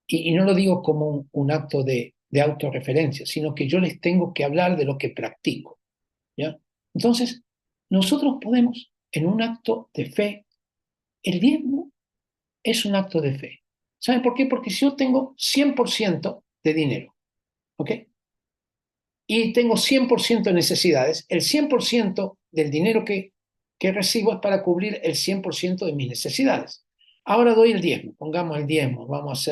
Y no lo digo como un acto de autorreferencia, sino que yo les tengo que hablar de lo que practico, ¿ya? Entonces, nosotros podemos, en un acto de fe, el diezmo es un acto de fe. ¿Saben por qué? Porque si yo tengo 100% de dinero, ¿ok? Y tengo 100% de necesidades, el 100% del dinero que recibo es para cubrir el 100% de mis necesidades. Ahora doy el diezmo, pongamos el diezmo, vamos a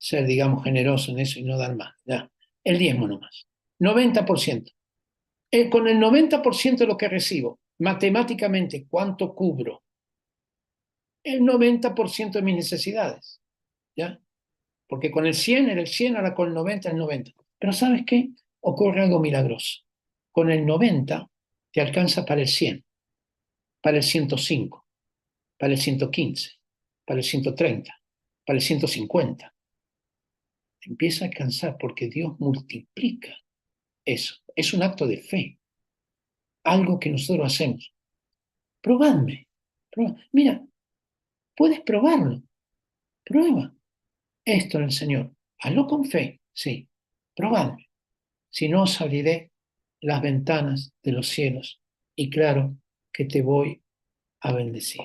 ser digamos, generosos en eso y no dar más. ¿Ya? El diezmo nomás. 90%. Con el 90% de lo que recibo, matemáticamente, ¿cuánto cubro? El 90% de mis necesidades. ¿Ya? Porque con el 100 era el 100, ahora con el 90 es el 90. Pero ¿sabes qué? Ocurre algo milagroso. Con el 90 te alcanza para el 100, para el 105, para el 115, para el 130, para el 150. Te empieza a alcanzar porque Dios multiplica eso. Es un acto de fe. Algo que nosotros hacemos. Probadme. Mira, puedes probarlo. Prueba. esto en el Señor. Hazlo con fe, sí, probadme. Si no, os abriré las ventanas de los cielos y claro que te voy a bendecir.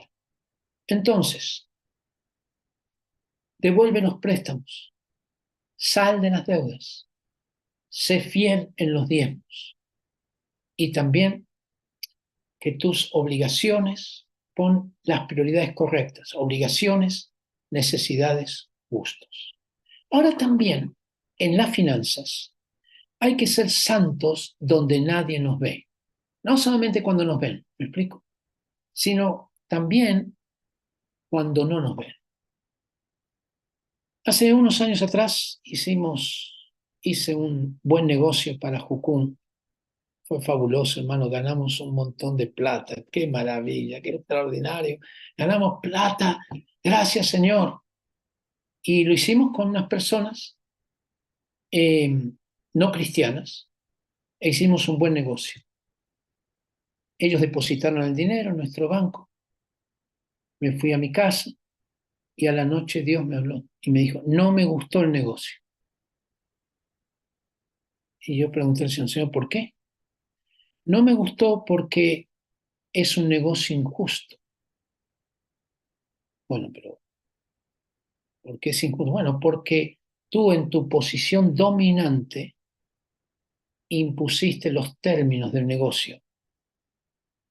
Entonces, devuelve los préstamos, sal de las deudas, sé fiel en los diezmos y también que tus obligaciones, pon las prioridades correctas, obligaciones, necesidades, gustos. Ahora también, en las finanzas, hay que ser santos donde nadie nos ve. No solamente cuando nos ven, ¿me explico? Sino también cuando no nos ven. Hace unos años atrás hice un buen negocio para Jucún. Fue fabuloso, hermano. Ganamos un montón de plata. Qué maravilla, qué extraordinario. Ganamos plata. Gracias, Señor. Y lo hicimos con unas personas no cristianas e hicimos un buen negocio. Ellos depositaron el dinero en nuestro banco. Me fui a mi casa y a la noche Dios me habló y me dijo, no me gustó el negocio. Y yo pregunté al Señor, ¿por qué? No me gustó porque es un negocio injusto. Bueno, pero ¿por qué es injusto? Bueno, porque tú en tu posición dominante impusiste los términos del negocio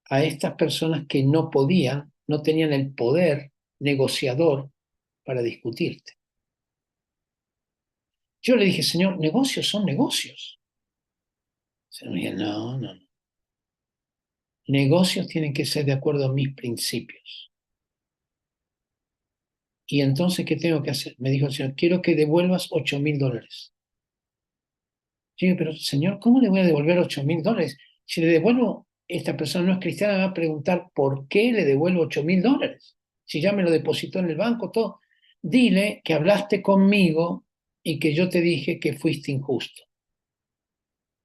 a estas personas que no podían, no tenían el poder negociador para discutirte. Yo le dije, Señor, negocios son negocios. El Señor me dijo, no, no, no. Negocios tienen que ser de acuerdo a mis principios. Y entonces, ¿qué tengo que hacer? Me dijo el Señor, quiero que devuelvas $8,000. Yo digo, pero Señor, ¿cómo le voy a devolver $8,000? Si le devuelvo, esta persona no es cristiana, me va a preguntar, ¿por qué le devuelvo $8,000? Si ya me lo depositó en el banco, todo. Dile que hablaste conmigo y que yo te dije que fuiste injusto.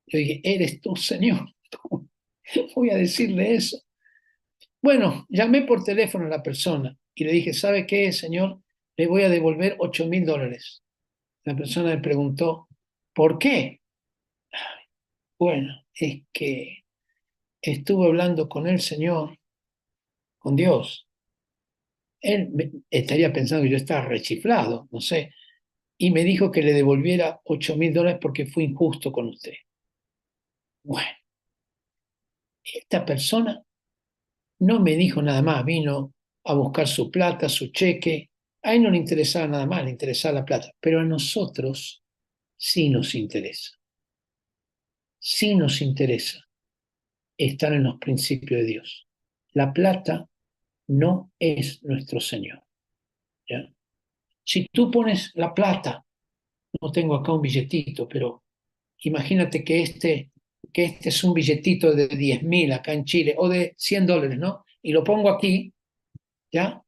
Yo dije, eres tú, Señor. ¿Cómo voy a decirle eso? Bueno, llamé por teléfono a la persona y le dije, ¿sabe qué, Señor? Le voy a devolver $8,000. La persona me preguntó, ¿por qué? Bueno, es que estuve hablando con el Señor, con Dios. Él estaría pensando que yo estaba rechiflado, no sé, y me dijo que le devolviera $8,000 porque fue injusto con usted. Bueno, esta persona no me dijo nada más, vino a buscar su plata, su cheque. A él no le interesaba nada más, le interesaba la plata, pero a nosotros sí nos interesa. Sí nos interesa estar en los principios de Dios. La plata no es nuestro Señor. ¿Ya? Si tú pones la plata, no tengo acá un billetito, pero imagínate que este es un billetito de 10,000 acá en Chile, o de $100, ¿no? Y lo pongo aquí, ¿ya?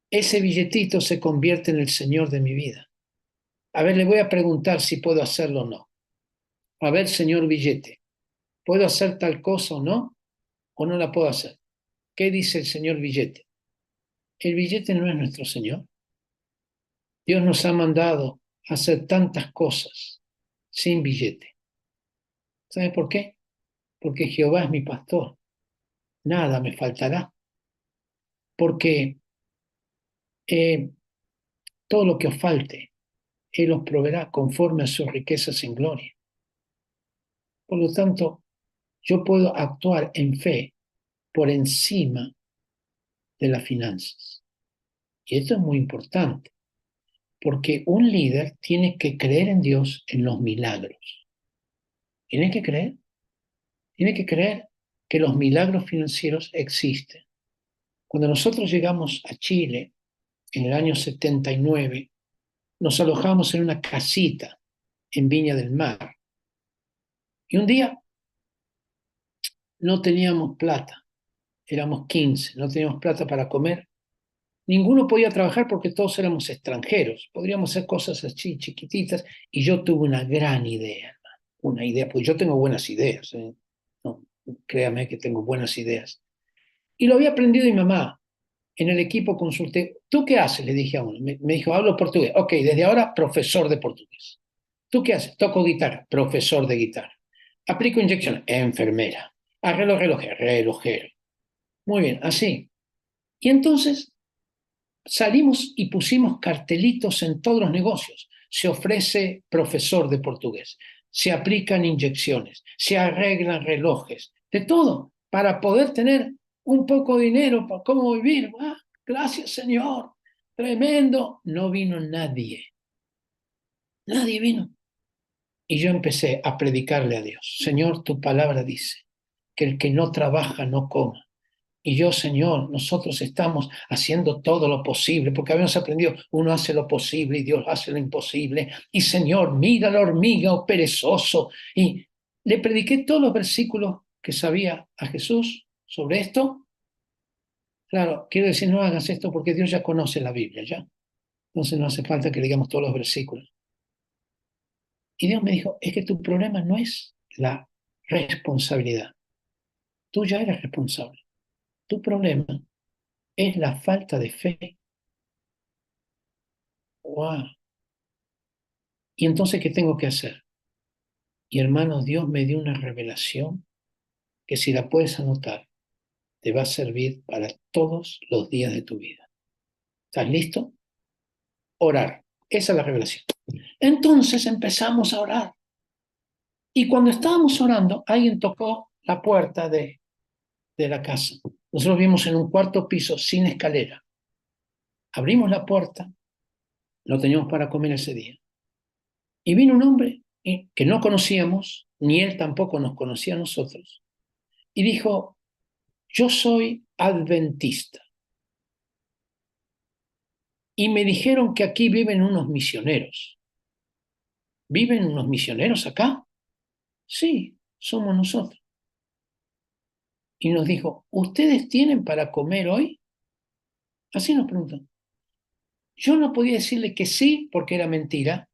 Ese billetito se convierte en el Señor de mi vida. A ver, le voy a preguntar si puedo hacerlo o no. A ver, señor billete, ¿puedo hacer tal cosa o no? ¿O no la puedo hacer? ¿Qué dice el señor billete? El billete no es nuestro Señor. Dios nos ha mandado a hacer tantas cosas sin billete. ¿Sabe por qué? Porque Jehová es mi pastor. Nada me faltará. Porque eh, todo lo que os falte, Él os proveerá conforme a sus riquezas en gloria. Por lo tanto, yo puedo actuar en fe por encima de las finanzas. Y esto es muy importante, porque un líder tiene que creer en Dios en los milagros. Tiene que creer que los milagros financieros existen. Cuando nosotros llegamos a Chile en el año 79, nos alojamos en una casita en Viña del Mar. Y un día no teníamos plata, éramos 15, no teníamos plata para comer. Ninguno podía trabajar porque todos éramos extranjeros. Podríamos hacer cosas así chiquititas y yo tuve una gran idea, hermano. Una idea, pues yo tengo buenas ideas, No, créame que tengo buenas ideas. Y lo había aprendido mi mamá. En el equipo consulté, ¿tú qué haces? Le dije a uno. Me dijo, hablo portugués. Ok, desde ahora, profesor de portugués. ¿Tú qué haces? Toco guitarra, profesor de guitarra. Aplico inyección, enfermera. Arreglo relojero, relojero. Muy bien, así. Y entonces salimos y pusimos cartelitos en todos los negocios. Se ofrece profesor de portugués, se aplican inyecciones, se arreglan relojes, de todo, para poder tener un poco de dinero para cómo vivir. Ah, gracias, Señor. Tremendo. No vino nadie. Nadie vino. Y yo empecé a predicarle a Dios. Señor, tu palabra dice que el que no trabaja no coma. Y yo, Señor, nosotros estamos haciendo todo lo posible, porque habíamos aprendido, uno hace lo posible y Dios hace lo imposible. Y Señor, mira la hormiga o perezoso. Y le prediqué todos los versículos que sabía a Jesús sobre esto. Claro, quiero decir, no hagas esto porque Dios ya conoce la Biblia, ¿ya? Entonces no hace falta que le digamos todos los versículos. Y Dios me dijo, es que tu problema no es la responsabilidad. Tú ya eres responsable. Tu problema es la falta de fe. ¡Wow! Y entonces, ¿qué tengo que hacer? Y hermanos, Dios me dio una revelación que si la puedes anotar, te va a servir para todos los días de tu vida. ¿Estás listo? Orar. Esa es la revelación. Entonces empezamos a orar. Y cuando estábamos orando, alguien tocó la puerta de la casa. Nosotros vivimos en un cuarto piso sin escalera. Abrimos la puerta, no teníamos para comer ese día. Y vino un hombre que no conocíamos, ni él tampoco nos conocía a nosotros, y dijo, yo soy adventista. Y me dijeron que aquí viven unos misioneros. ¿Viven unos misioneros acá? Sí, somos nosotros. Y nos dijo, ¿ustedes tienen para comer hoy? Así nos preguntó. Yo no podía decirle que sí porque era mentira,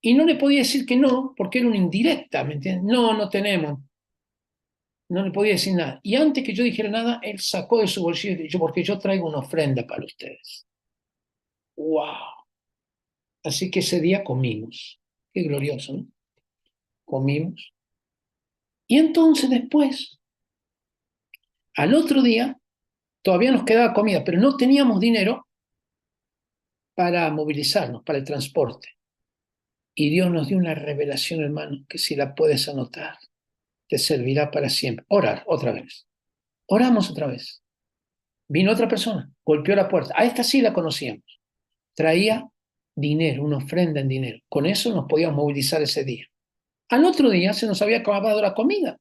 y no le podía decir que no porque era una indirecta, ¿me entiendes? No, no tenemos. No le podía decir nada. Y antes que yo dijera nada, él sacó de su bolsillo y dijo, porque yo traigo una ofrenda para ustedes. ¡Wow! Así que ese día comimos. Qué glorioso, ¿no? Comimos. Y entonces después, al otro día, todavía nos quedaba comida, pero no teníamos dinero para movilizarnos, para el transporte. Y Dios nos dio una revelación, hermano, que si la puedes anotar, te servirá para siempre. Orar otra vez. Oramos otra vez. Vino otra persona, golpeó la puerta. A esta sí la conocíamos. Traía dinero, una ofrenda en dinero. Con eso nos podíamos movilizar ese día. Al otro día se nos había acabado la comida.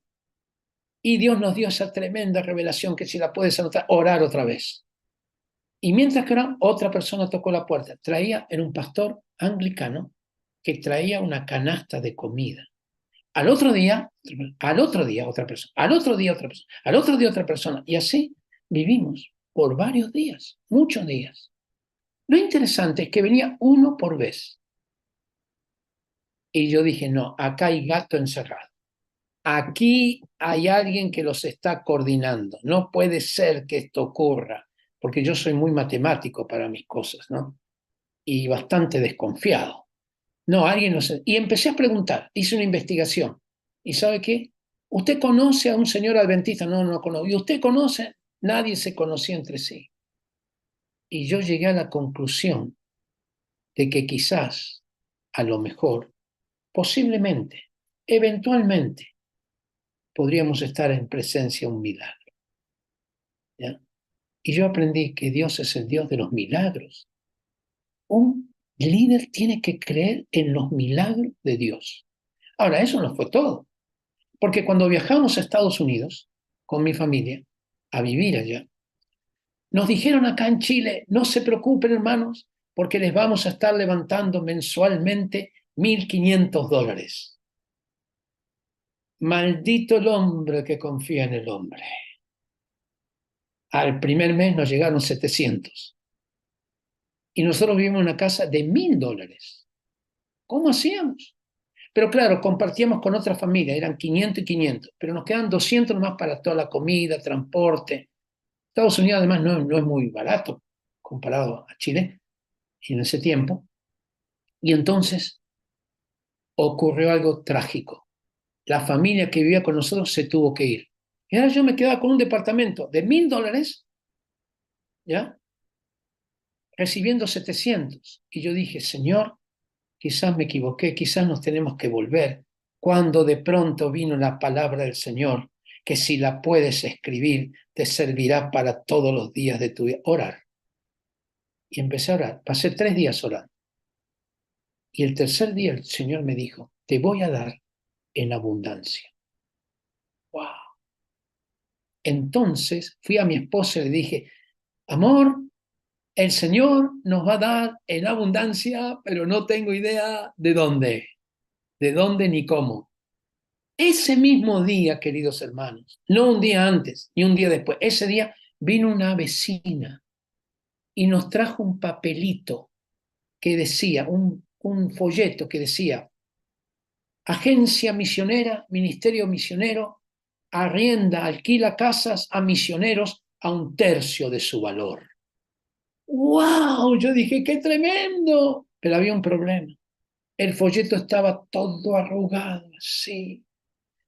Y Dios nos dio esa tremenda revelación que si la puedes anotar, orar otra vez. Y mientras que oraba, otra persona tocó la puerta. Era un pastor anglicano que traía una canasta de comida. Al otro día, otra persona. Al otro día, otra persona. Al otro día, otra persona. Y así vivimos por varios días, muchos días. Lo interesante es que venía uno por vez. Y yo dije, no, acá hay gato encerrado. Aquí hay alguien que los está coordinando. No puede ser que esto ocurra, porque yo soy muy matemático para mis cosas, ¿no? Y bastante desconfiado. No, alguien no sé. Y empecé a preguntar, hice una investigación. ¿Y sabe qué? ¿Usted conoce a un señor adventista? No, no lo conozco. ¿Y usted conoce? Nadie se conocía entre sí. Y yo llegué a la conclusión de que quizás, a lo mejor, posiblemente, eventualmente, podríamos estar en presencia de un milagro. ¿Ya? Y yo aprendí que Dios es el Dios de los milagros. Un líder tiene que creer en los milagros de Dios. Ahora, eso no fue todo, porque cuando viajamos a Estados Unidos con mi familia a vivir allá, nos dijeron acá en Chile, no se preocupen hermanos, porque les vamos a estar levantando mensualmente $1.500. Maldito el hombre que confía en el hombre. Al primer mes nos llegaron 700. Y nosotros vivimos en una casa de $1.000. ¿Cómo hacíamos? Pero claro, compartíamos con otra familia, eran 500 y 500, pero nos quedan 200 nomás para toda la comida, transporte. Estados Unidos además no es muy barato comparado a Chile en ese tiempo. Y entonces ocurrió algo trágico. La familia que vivía con nosotros se tuvo que ir. Y ahora yo me quedaba con un departamento de $1.000, ¿ya? Recibiendo 700. Y yo dije, Señor, quizás me equivoqué, quizás nos tenemos que volver. Cuando de pronto vino la palabra del Señor, que si la puedes escribir, te servirá para todos los días de tu vida. Orar. Y empecé a orar. Pasé 3 días orando. Y el tercer día el Señor me dijo, te voy a dar en abundancia. ¡Wow! Entonces fui a mi esposa y le dije, amor, el Señor nos va a dar en abundancia, pero no tengo idea de dónde ni cómo. Ese mismo día, queridos hermanos, no un día antes ni un día después, ese día vino una vecina y nos trajo un papelito que decía, un folleto que decía, Agencia Misionera, Ministerio Misionero, arrienda, alquila casas a misioneros a 1/3 de su valor. ¡Wow! Yo dije, ¡qué tremendo! Pero había un problema. El folleto estaba todo arrugado, sí.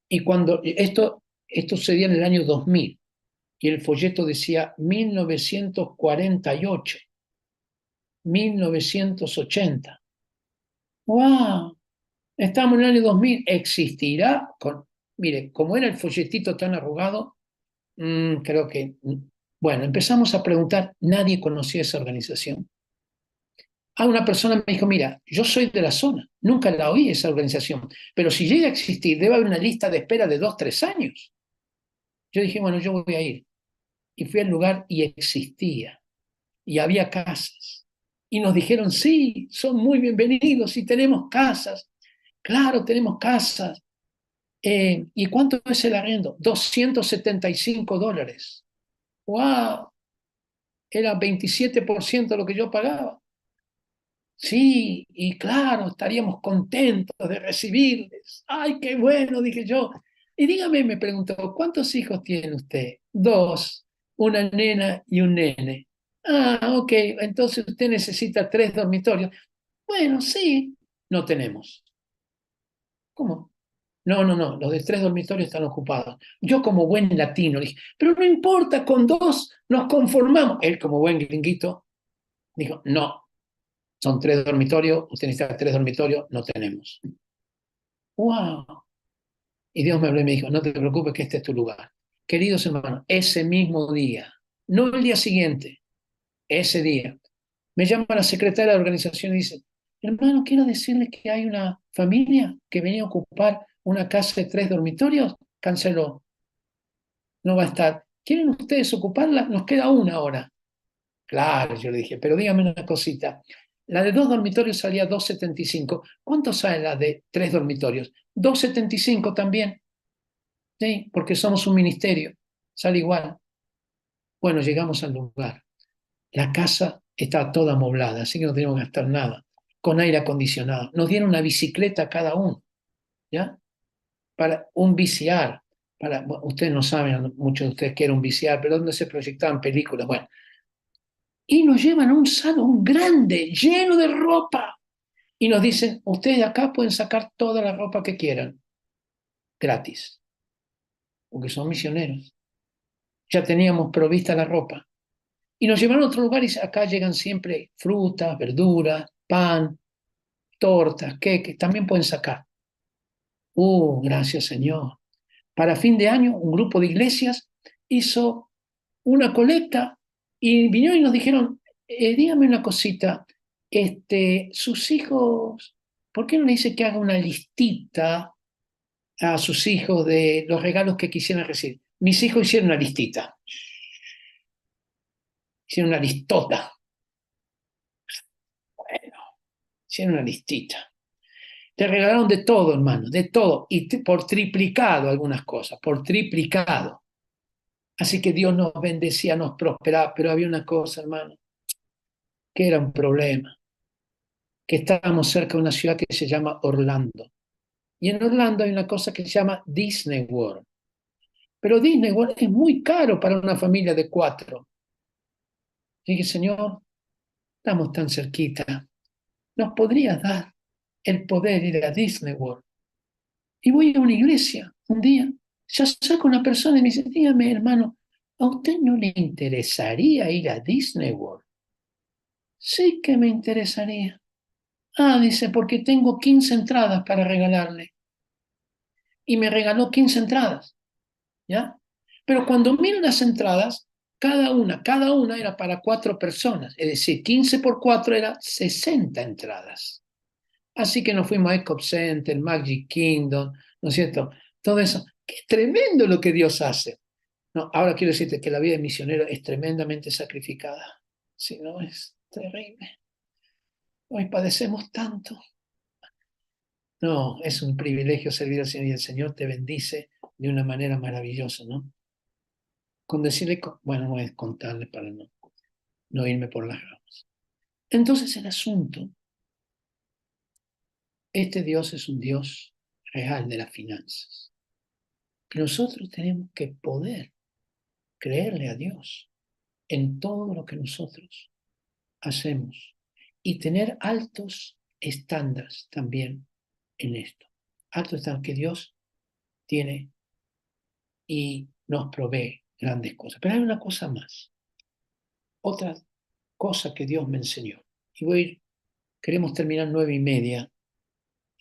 Y cuando esto sucedía en el año 2000, y el folleto decía 1948, 1980. ¡Wow! Estamos en el año 2000. ¿Existirá? Mire, como era el folletito tan arrugado, creo que... Bueno, empezamos a preguntar, nadie conocía esa organización. Una persona me dijo, mira, yo soy de la zona, nunca la oí esa organización, pero si llega a existir, debe haber una lista de espera de 2, 3 años. Yo dije, bueno, yo voy a ir. Y fui al lugar y existía, y había casas. Y nos dijeron, sí, son muy bienvenidos, y tenemos casas. Claro, tenemos casas. ¿Y cuánto es el arriendo? $275. ¡Wow! Era 27% de lo que yo pagaba. Sí, y claro, estaríamos contentos de recibirles. ¡Ay, qué bueno! Dije yo. Y dígame, me preguntó, ¿cuántos hijos tiene usted? 2, una nena y un nene. Ok, entonces usted necesita 3 dormitorios. Bueno, sí, no tenemos. ¿Cómo? No, los de 3 dormitorios están ocupados. Yo como buen latino dije, pero no importa, con 2 nos conformamos. Él como buen gringuito dijo, no, son 3 dormitorios, usted necesita 3 dormitorios, no tenemos. ¡Wow! Y Dios me habló y me dijo, no te preocupes que este es tu lugar. Queridos hermanos, ese mismo día, no el día siguiente, ese día, me llama la secretaria de la organización y dice, hermano, quiero decirle que hay una familia que venía a ocupar una casa de 3 dormitorios, canceló, no va a estar. ¿Quieren ustedes ocuparla? Nos queda una hora. Claro, yo le dije, pero dígame una cosita. La de 2 dormitorios salía 275. ¿Cuánto sale la de 3 dormitorios? 275 también. Sí, porque somos un ministerio. Sale igual. Bueno, llegamos al lugar. La casa está toda amoblada, así que no tenemos que gastar nada. Con aire acondicionado. Nos dieron una bicicleta a cada uno, ¿ya? Para un VCR. Bueno, ustedes no saben, muchos de ustedes, qué era un VCR, pero donde se proyectaban películas. Bueno, y nos llevan a un salón grande, lleno de ropa. Y nos dicen, ustedes acá pueden sacar toda la ropa que quieran, gratis, porque son misioneros. Ya teníamos provista la ropa. Y nos llevaron a otro lugar y acá llegan siempre frutas, verduras, pan, tortas, queques, también pueden sacar. Gracias Señor. Para fin de año, un grupo de iglesias hizo una colecta y vinieron y nos dijeron, dígame una cosita, sus hijos, ¿por qué no le dice que haga una listita a sus hijos de los regalos que quisieran recibir? Mis hijos hicieron una listita, hicieron una listota, bueno, hicieron una listita. Te regalaron de todo, hermano, de todo, y por triplicado algunas cosas, por triplicado. Así que Dios nos bendecía, nos prosperaba, pero había una cosa, hermano, que era un problema, que estábamos cerca de una ciudad que se llama Orlando. Y en Orlando hay una cosa que se llama Disney World. pero Disney World es muy caro para una familia de 4. Dije, Señor, estamos tan cerquita, ¿nos podrías dar el poder de ir a Disney World? Y voy a una iglesia un día, ya saco una persona y me dice, dígame, hermano, ¿a usted no le interesaría ir a Disney World? Sí que me interesaría. Ah, dice, porque tengo 15 entradas para regalarle. Y me regaló 15 entradas, ¿ya? Pero cuando miro las entradas, cada una era para 4 personas. Es decir, 15 por 4 era 60 entradas. Así que nos fuimos a Epcot Center, Magic Kingdom, ¿no es cierto? Todo eso. Qué tremendo lo que Dios hace. No, ahora quiero decirte que la vida de misionero es tremendamente sacrificada. Si no, es terrible. Hoy padecemos tanto. No, es un privilegio servir al Señor y el Señor te bendice de una manera maravillosa, ¿no? Con decirle, bueno, voy a contarle para no irme por las ramas. Entonces el asunto, este Dios es un Dios real de las finanzas. Que nosotros tenemos que poder creerle a Dios en todo lo que nosotros hacemos y tener altos estándares también en esto. Altos estándares que Dios tiene y nos provee grandes cosas. Pero hay una cosa más, otra cosa que Dios me enseñó. Y queremos terminar 9:30.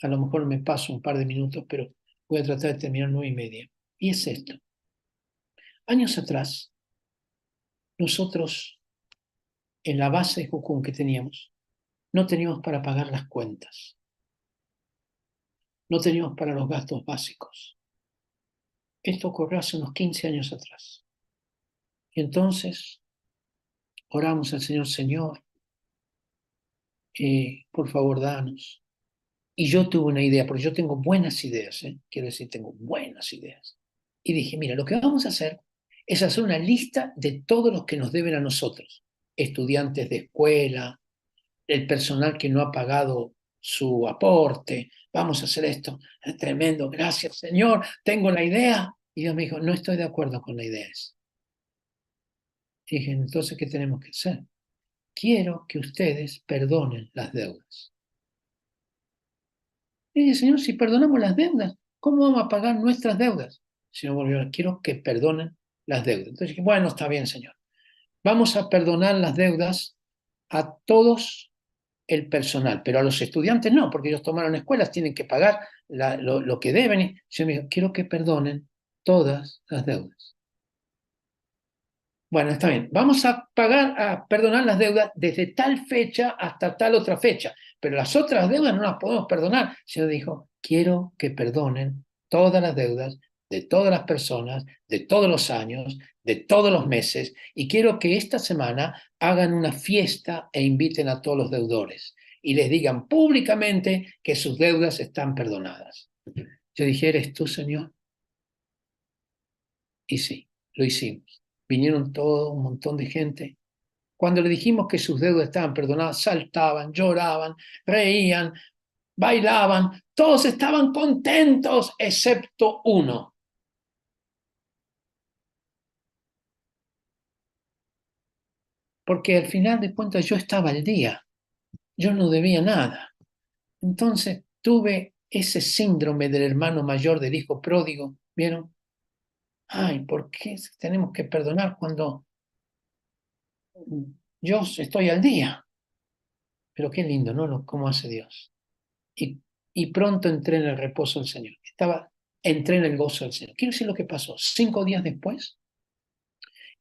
A lo mejor me paso un par de minutos, pero voy a tratar de terminar 9:30. Y es esto. Años atrás, nosotros en la base de Jucún que teníamos, no teníamos para pagar las cuentas. No teníamos para los gastos básicos. Esto ocurrió hace unos 15 años atrás. Y entonces oramos al Señor, Señor, por favor, danos. Y yo tuve una idea, porque yo tengo buenas ideas, quiero decir, tengo buenas ideas. Y dije, mira, lo que vamos a hacer es hacer una lista de todos los que nos deben a nosotros. Estudiantes de escuela, el personal que no ha pagado su aporte, vamos a hacer esto. Es tremendo, gracias Señor, tengo la idea. Y Dios me dijo, no estoy de acuerdo con la idea esa. Y dije, entonces, ¿qué tenemos que hacer? Quiero que ustedes perdonen las deudas. Y dije, Señor, si perdonamos las deudas, ¿cómo vamos a pagar nuestras deudas? El Señor volvió, quiero que perdonen las deudas. Entonces dije, bueno, está bien, Señor. Vamos a perdonar las deudas a todos el personal, pero a los estudiantes no, porque ellos tomaron escuelas, tienen que pagar lo que deben. Y yo me dijo, quiero que perdonen todas las deudas. Bueno, está bien, vamos a perdonar las deudas desde tal fecha hasta tal otra fecha, pero las otras deudas no las podemos perdonar. El Señor dijo, quiero que perdonen todas las deudas de todas las personas, de todos los años, de todos los meses, y quiero que esta semana hagan una fiesta e inviten a todos los deudores y les digan públicamente que sus deudas están perdonadas. Yo dije, ¿eres tú, Señor? Y sí, lo hicimos. Vinieron todo un montón de gente. Cuando le dijimos que sus deudas estaban perdonadas, saltaban, lloraban, reían, bailaban, todos estaban contentos, excepto uno. Porque al final de cuentas yo estaba al día, yo no debía nada. Entonces tuve ese síndrome del hermano mayor del hijo pródigo, ¿vieron? Ay, ¿por qué tenemos que perdonar cuando yo estoy al día? Pero qué lindo, ¿no? ¿Cómo hace Dios? Y pronto entré en el reposo del Señor. Entré en el gozo del Señor. Quiero decir lo que pasó. 5 días después,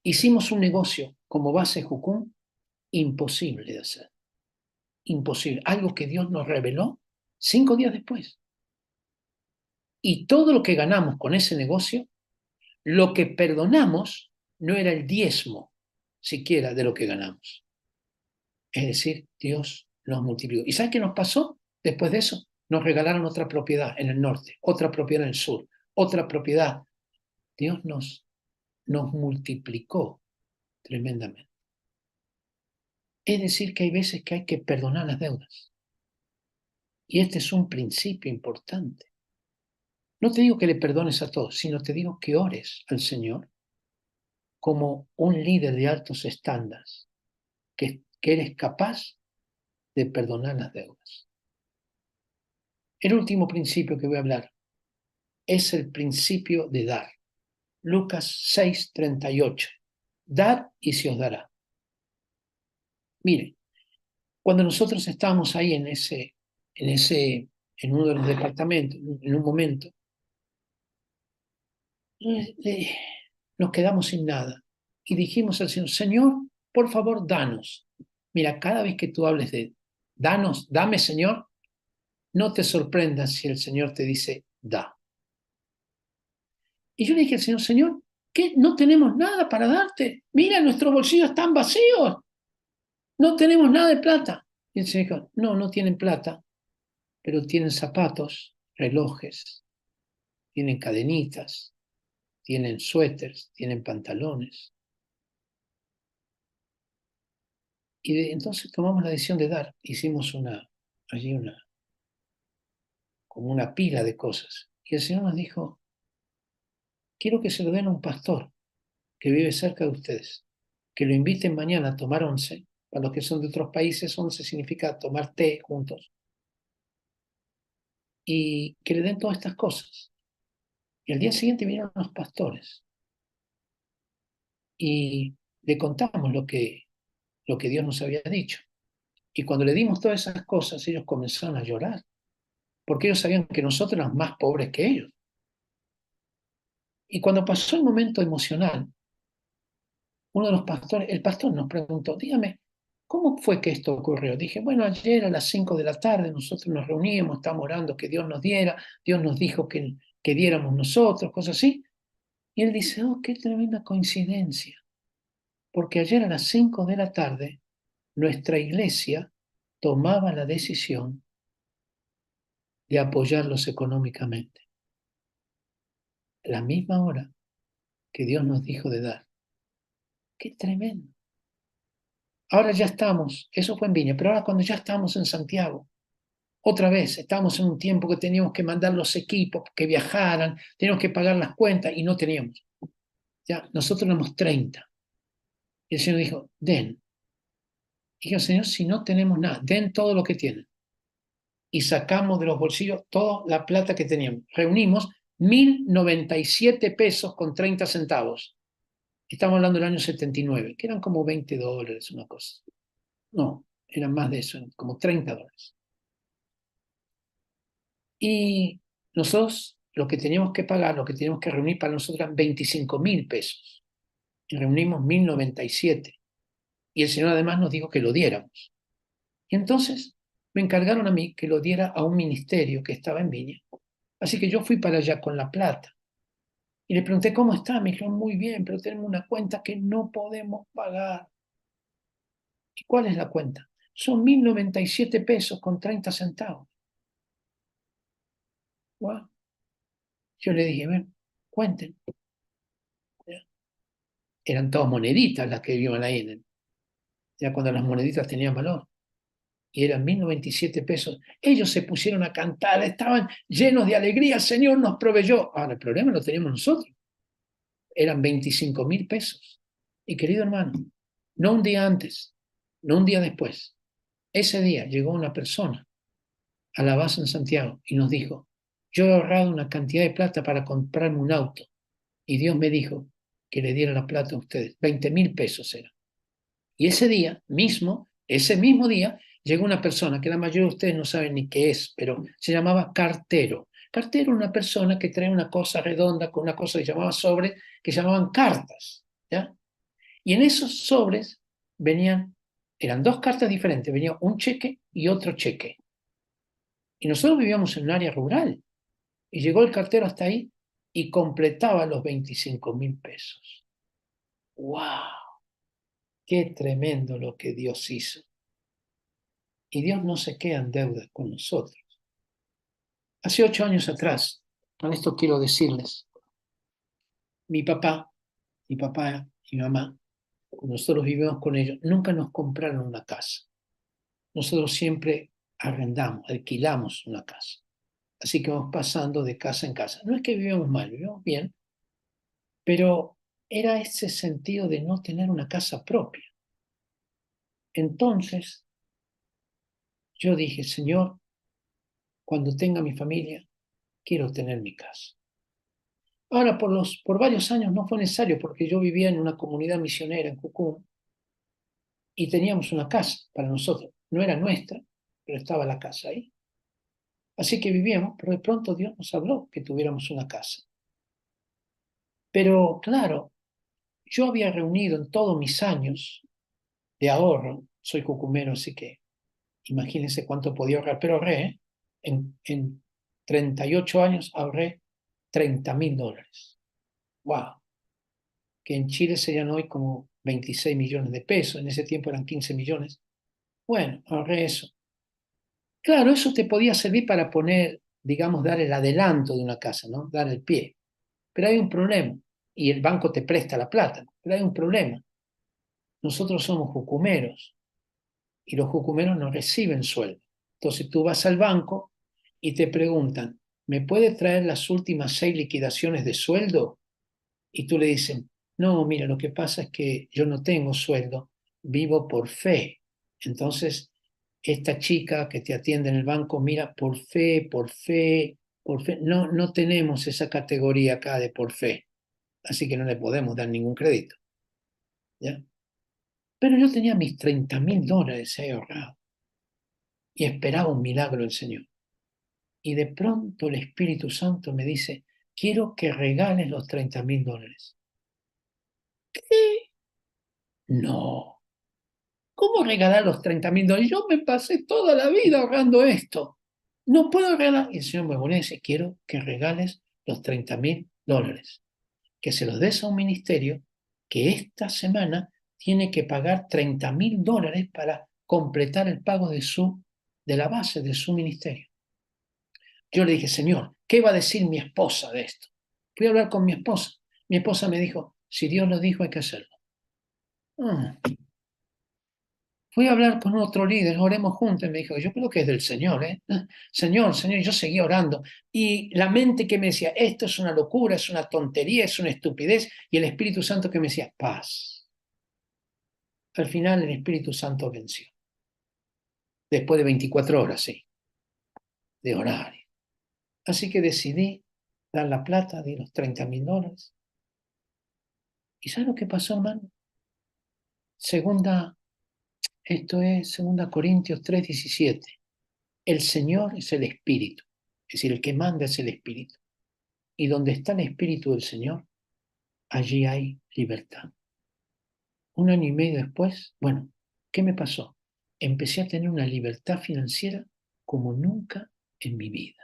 hicimos un negocio como base Jucún imposible de hacer. Imposible. Algo que Dios nos reveló 5 días después. Y todo lo que ganamos con ese negocio, lo que perdonamos no era el diezmo siquiera de lo que ganamos. Es decir, Dios nos multiplicó. ¿Y ¿sabes qué nos pasó después de eso? Nos regalaron otra propiedad en el norte, otra propiedad en el sur, otra propiedad. Dios nos multiplicó tremendamente. Es decir, que hay veces que hay que perdonar las deudas. Y este es un principio importante. No te digo que le perdones a todos, sino te digo que ores al Señor como un líder de altos estándares, que eres capaz de perdonar las deudas. El último principio que voy a hablar es el principio de dar. Lucas 6:38. Dad y se os dará. Mire, cuando nosotros estábamos ahí en uno de los departamentos, en un momento, nos quedamos sin nada y dijimos al Señor, Señor, por favor, danos. Mira, cada vez que tú hables de danos, dame, Señor, no te sorprendas si el Señor te dice, da. Y yo le dije al Señor, Señor, ¿qué? No tenemos nada para darte. Mira, nuestros bolsillos están vacíos. No tenemos nada de plata. Y el Señor dijo, no, no tienen plata, pero tienen zapatos, relojes, tienen cadenitas, tienen suéteres, tienen pantalones. Y entonces tomamos la decisión de dar. Hicimos como una pila de cosas. Y el Señor nos dijo, quiero que se lo den a un pastor que vive cerca de ustedes, que lo inviten mañana a tomar once. Para los que son de otros países, once significa tomar té juntos. Y que le den todas estas cosas. Y al día siguiente vinieron los pastores. Y le contamos lo que Dios nos había dicho. Y cuando le dimos todas esas cosas, ellos comenzaron a llorar. Porque ellos sabían que nosotros éramos más pobres que ellos. Y cuando pasó el momento emocional, uno de los pastores, el pastor nos preguntó, dígame, ¿cómo fue que esto ocurrió? Dije, bueno, ayer a las 5 de la tarde nosotros nos reuníamos, estábamos orando que Dios nos diera, Dios nos dijo que diéramos nosotros, cosas así. Y él dice, oh, qué tremenda coincidencia, porque ayer a las 5 de la tarde nuestra iglesia tomaba la decisión de apoyarlos económicamente. La misma hora que Dios nos dijo de dar. ¡Qué tremendo! Ahora ya estamos, eso fue en Viña, pero ahora cuando ya estamos en Santiago, otra vez estamos en un tiempo que teníamos que mandar los equipos que viajaran, teníamos que pagar las cuentas y no teníamos. Ya, nosotros éramos 30. Y el Señor dijo, den. Y dije, Señor, si no tenemos nada, den todo lo que tienen. Y sacamos de los bolsillos toda la plata que teníamos. Reunimos 1.097 pesos con 30 centavos. Estamos hablando del año 79, que eran como $20, una cosa. No, eran más de eso, como $30. Y nosotros lo que teníamos que pagar, lo que teníamos que reunir para nosotros eran 25.000 pesos. Y reunimos 1.097. Y el Señor además nos dijo que lo diéramos. Y entonces me encargaron a mí que lo diera a un ministerio que estaba en Viña. Así que yo fui para allá con la plata. Y le pregunté, ¿cómo está? Me dijeron, muy bien, pero tenemos una cuenta que no podemos pagar. ¿Y cuál es la cuenta? Son 1.097 pesos con 30 centavos. Wow. Yo le dije, ven, cuenten. Eran todas moneditas las que iban ahí, ya cuando las moneditas tenían valor. Y eran 1.097 pesos. Ellos se pusieron a cantar, estaban llenos de alegría, el Señor nos proveyó. Ahora, el problema lo teníamos nosotros. Eran 25.000 pesos. Y querido hermano, no un día antes, no un día después, ese día llegó una persona a la base en Santiago y nos dijo, yo he ahorrado una cantidad de plata para comprarme un auto y Dios me dijo que le diera la plata a ustedes. 20.000 pesos era. Y ese mismo día, llegó una persona que la mayoría de ustedes no saben ni qué es, pero se llamaba cartero. Cartero era una persona que trae una cosa redonda con una cosa que llamaba sobre, que llamaban cartas, ¿ya? Y en esos sobres eran dos cartas diferentes, venía un cheque y otro cheque. Y nosotros vivíamos en un área rural. Y llegó el cartero hasta ahí y completaba los 25.000 pesos. ¡Wow! ¡Qué tremendo lo que Dios hizo! Y Dios no se queda en deuda con nosotros. Hace 8 años atrás, con esto quiero decirles, mi papá y mi mamá, nosotros vivimos con ellos, nunca nos compraron una casa. Nosotros siempre arrendamos, alquilamos una casa. Así que vamos pasando de casa en casa. No es que vivíamos mal, vivíamos bien, pero era ese sentido de no tener una casa propia. Entonces, yo dije, Señor, cuando tenga mi familia, quiero tener mi casa. Ahora, por varios años no fue necesario, porque yo vivía en una comunidad misionera en Jucum y teníamos una casa para nosotros. No era nuestra, pero estaba la casa ahí. Así que vivíamos, pero de pronto Dios nos habló que tuviéramos una casa. Pero claro, yo había reunido en todos mis años de ahorro, soy cucumero, así que imagínense cuánto podía ahorrar, pero ahorré, ¿eh? En 38 años ahorré $30.000. ¡Wow! Que en Chile serían hoy como 26 millones de pesos, en ese tiempo eran 15 millones. Bueno, ahorré eso. Claro, eso te podía servir para poner, digamos, dar el adelanto de una casa, ¿no? Dar el pie. Pero hay un problema, y el banco te presta la plata, pero hay un problema. Nosotros somos jucumeros, y los jucumeros no reciben sueldo. Entonces tú vas al banco y te preguntan, ¿me puede traer las últimas 6 liquidaciones de sueldo? Y tú le dices, no, mira, lo que pasa es que yo no tengo sueldo, vivo por fe. Entonces, esta chica que te atiende en el banco, mira, por fe, por fe, por fe. No, no tenemos esa categoría acá de por fe, así que no le podemos dar ningún crédito. ¿Ya? Pero yo tenía mis $30.000 ahí ahorrados y esperaba un milagro del Señor. Y de pronto el Espíritu Santo me dice, quiero que regales los $30.000. ¿Qué? No. ¿Cómo regalar los $30.000? Yo me pasé toda la vida ahorrando esto. No puedo regalar. Y el Señor me dice, quiero que regales los $30.000. Que se los des a un ministerio que esta semana tiene que pagar $30.000 para completar el pago de la base de su ministerio. Yo le dije, Señor, ¿qué va a decir mi esposa de esto? Fui a hablar con mi esposa. Mi esposa me dijo, si Dios lo dijo, hay que hacerlo. Fui a hablar con otro líder, oremos juntos, y me dijo, yo creo que es del Señor, ¿eh? Señor, Señor, y yo seguía orando. Y la mente que me decía, esto es una locura, es una tontería, es una estupidez, y el Espíritu Santo que me decía, paz. Al final el Espíritu Santo venció. Después de 24 horas, sí, de orar. Así que decidí dar la plata de los $30.000. ¿Y sabes lo que pasó, hermano? Esto es 2 Corintios 3:17. El Señor es el Espíritu, es decir, el que manda es el Espíritu. Y donde está el Espíritu del Señor, allí hay libertad. 1 año y medio después, bueno, ¿qué me pasó? Empecé a tener una libertad financiera como nunca en mi vida.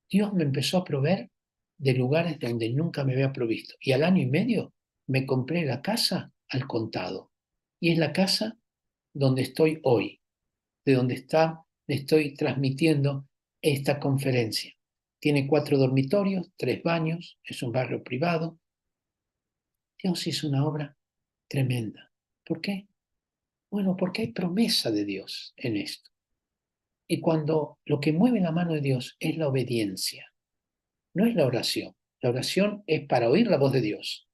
Dios me empezó a proveer de lugares donde nunca me había provisto. Y al 1 año y medio me compré la casa al contado. Y es la casa donde estoy hoy, de donde estoy transmitiendo esta conferencia. Tiene 4 dormitorios, 3 baños, es un barrio privado. Dios hizo una obra tremenda. ¿Por qué? Bueno, porque hay promesa de Dios en esto. Y cuando lo que mueve la mano de Dios es la obediencia, no es la oración. La oración es para oír la voz de Dios,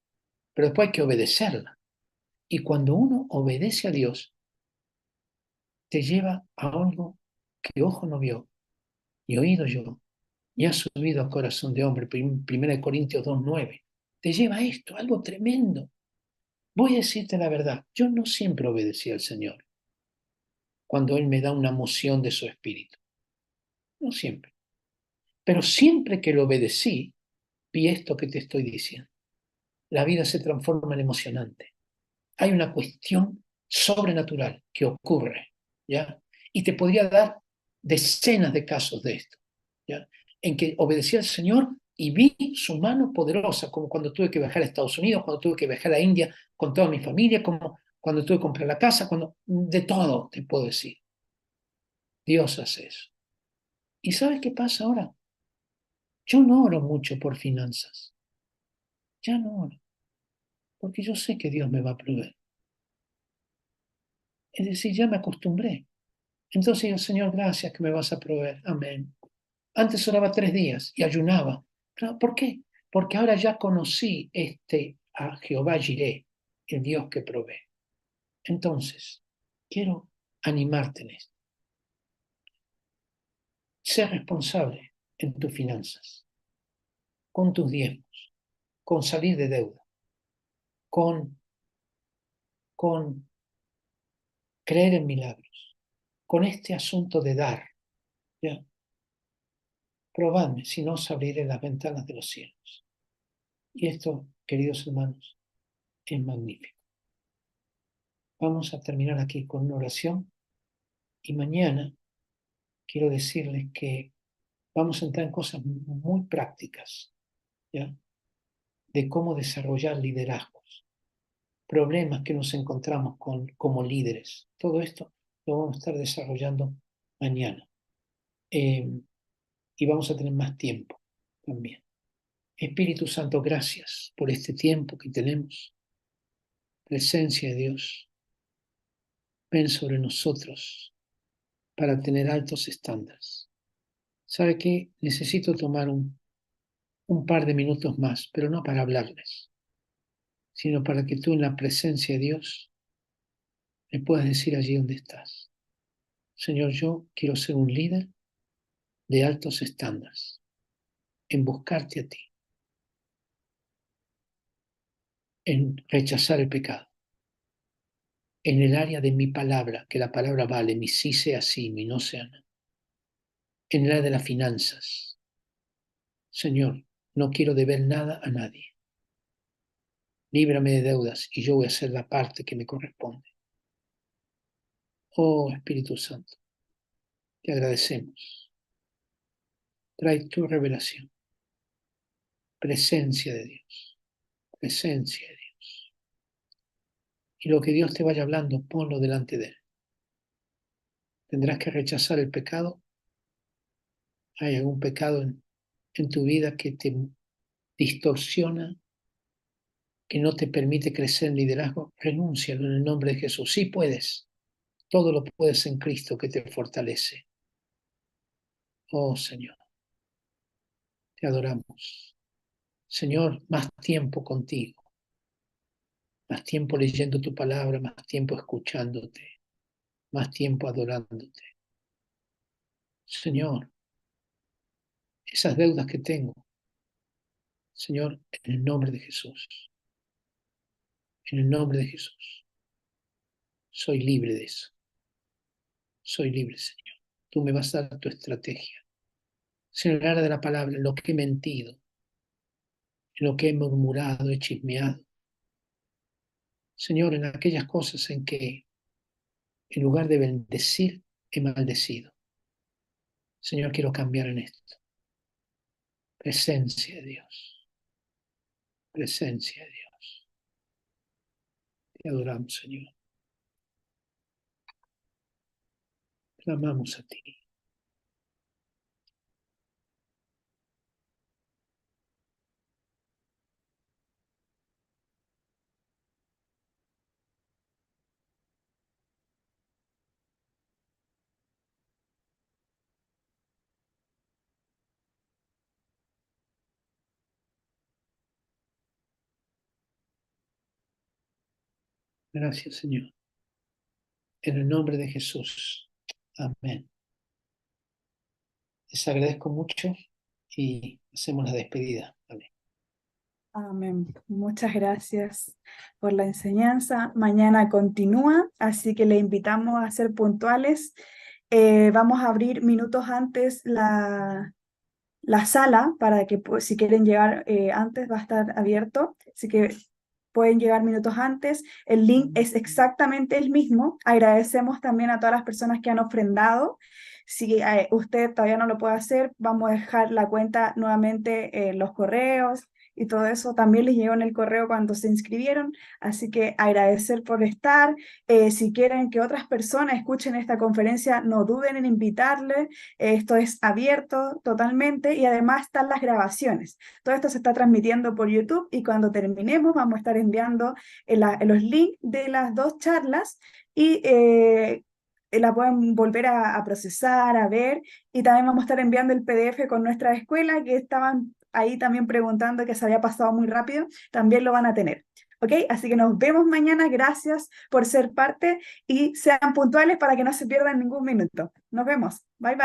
pero después hay que obedecerla. Y cuando uno obedece a Dios, te lleva a algo que ojo no vio, ni oído yo, ni ha subido al corazón de hombre. 1 Corintios 2:9. Te lleva a esto, algo tremendo. Voy a decirte la verdad, yo no siempre obedecí al Señor cuando Él me da una moción de su espíritu. No siempre. Pero siempre que lo obedecí, vi esto que te estoy diciendo. La vida se transforma en emocionante. Hay una cuestión sobrenatural que ocurre, ¿ya? Y te podría dar decenas de casos de esto, ¿ya? En que obedecí al Señor y vi su mano poderosa, como cuando tuve que viajar a Estados Unidos, cuando tuve que viajar a India con toda mi familia, como cuando tuve que comprar la casa, de todo te puedo decir. Dios hace eso. ¿Y sabes qué pasa ahora? Yo no oro mucho por finanzas. Ya no oro, porque yo sé que Dios me va a proveer. Es decir, ya me acostumbré. Entonces digo, Señor, gracias que me vas a proveer. Amén. Antes oraba 3 días y ayunaba. ¿Por qué? Porque ahora ya conocí a Jehová Jireh, el Dios que provee. Entonces, quiero animarte en esto. Sé responsable en tus finanzas, con tus diezmos, con salir de deuda, con creer en milagros, con este asunto de dar. ¿Ya? Probadme, si no os abriré las ventanas de los cielos. Y esto, queridos hermanos, es magnífico. Vamos a terminar aquí con una oración y mañana quiero decirles que vamos a entrar en cosas muy prácticas, ¿ya? De cómo desarrollar liderazgos, problemas que nos encontramos como líderes. Todo esto lo vamos a estar desarrollando mañana. Y vamos a tener más tiempo también. Espíritu Santo, gracias por este tiempo que tenemos. Presencia de Dios, ven sobre nosotros para tener altos estándares. ¿Sabe qué? Necesito tomar un par de minutos más, pero no para hablarles, sino para que tú en la presencia de Dios le puedas decir allí donde estás: Señor, yo quiero ser un líder de altos estándares, en buscarte a ti, en rechazar el pecado, en el área de mi palabra, que la palabra vale, mi sí sea sí, mi no sea no, en el área de las finanzas. Señor, no quiero deber nada a nadie. Líbrame de deudas y yo voy a hacer la parte que me corresponde. Oh Espíritu Santo, te agradecemos. Trae tu revelación, presencia de Dios, presencia de Dios. Y lo que Dios te vaya hablando, ponlo delante de Él. Tendrás que rechazar el pecado. ¿Hay algún pecado en tu vida que te distorsiona, que no te permite crecer en liderazgo? Renúncialo en el nombre de Jesús. Sí puedes. Todo lo puedes en Cristo que te fortalece. Oh Señor, te adoramos. Señor, más tiempo contigo, más tiempo leyendo tu palabra, más tiempo escuchándote, más tiempo adorándote. Señor, esas deudas que tengo, Señor, en el nombre de Jesús, en el nombre de Jesús, soy libre de eso. Soy libre, Señor. Tú me vas a dar tu estrategia. Señor, en el área de la palabra, en lo que he mentido, en lo que he murmurado, he chismeado. Señor, en aquellas cosas en que, en lugar de bendecir, he maldecido. Señor, quiero cambiar en esto. Presencia de Dios. Presencia de Dios. Te adoramos, Señor. Clamamos a ti. Gracias, Señor. En el nombre de Jesús. Amén. Les agradezco mucho y hacemos la despedida. Amén. Amén. Muchas gracias por la enseñanza. Mañana continúa, así que le invitamos a ser puntuales. Vamos a abrir minutos antes la sala para que pues, si quieren llegar antes va a estar abierto, así que pueden llegar minutos antes. El link es exactamente el mismo. Agradecemos también a todas las personas que han ofrendado. Si usted todavía no lo puede hacer, vamos a dejar la cuenta nuevamente en los correos y todo eso también les llegó en el correo cuando se inscribieron, así que agradecer por estar. Si quieren que otras personas escuchen esta conferencia, no duden en invitarles. Esto es abierto totalmente y además están las grabaciones. Todo esto se está transmitiendo por YouTube y cuando terminemos vamos a estar enviando los links de las dos charlas y la pueden volver a procesar, a ver, y también vamos a estar enviando el PDF con nuestra escuela, que estaban ahí también preguntando que se había pasado muy rápido, también lo van a tener. ¿Ok? Así que nos vemos mañana. Gracias por ser parte y sean puntuales para que no se pierdan ningún minuto. Nos vemos. Bye bye.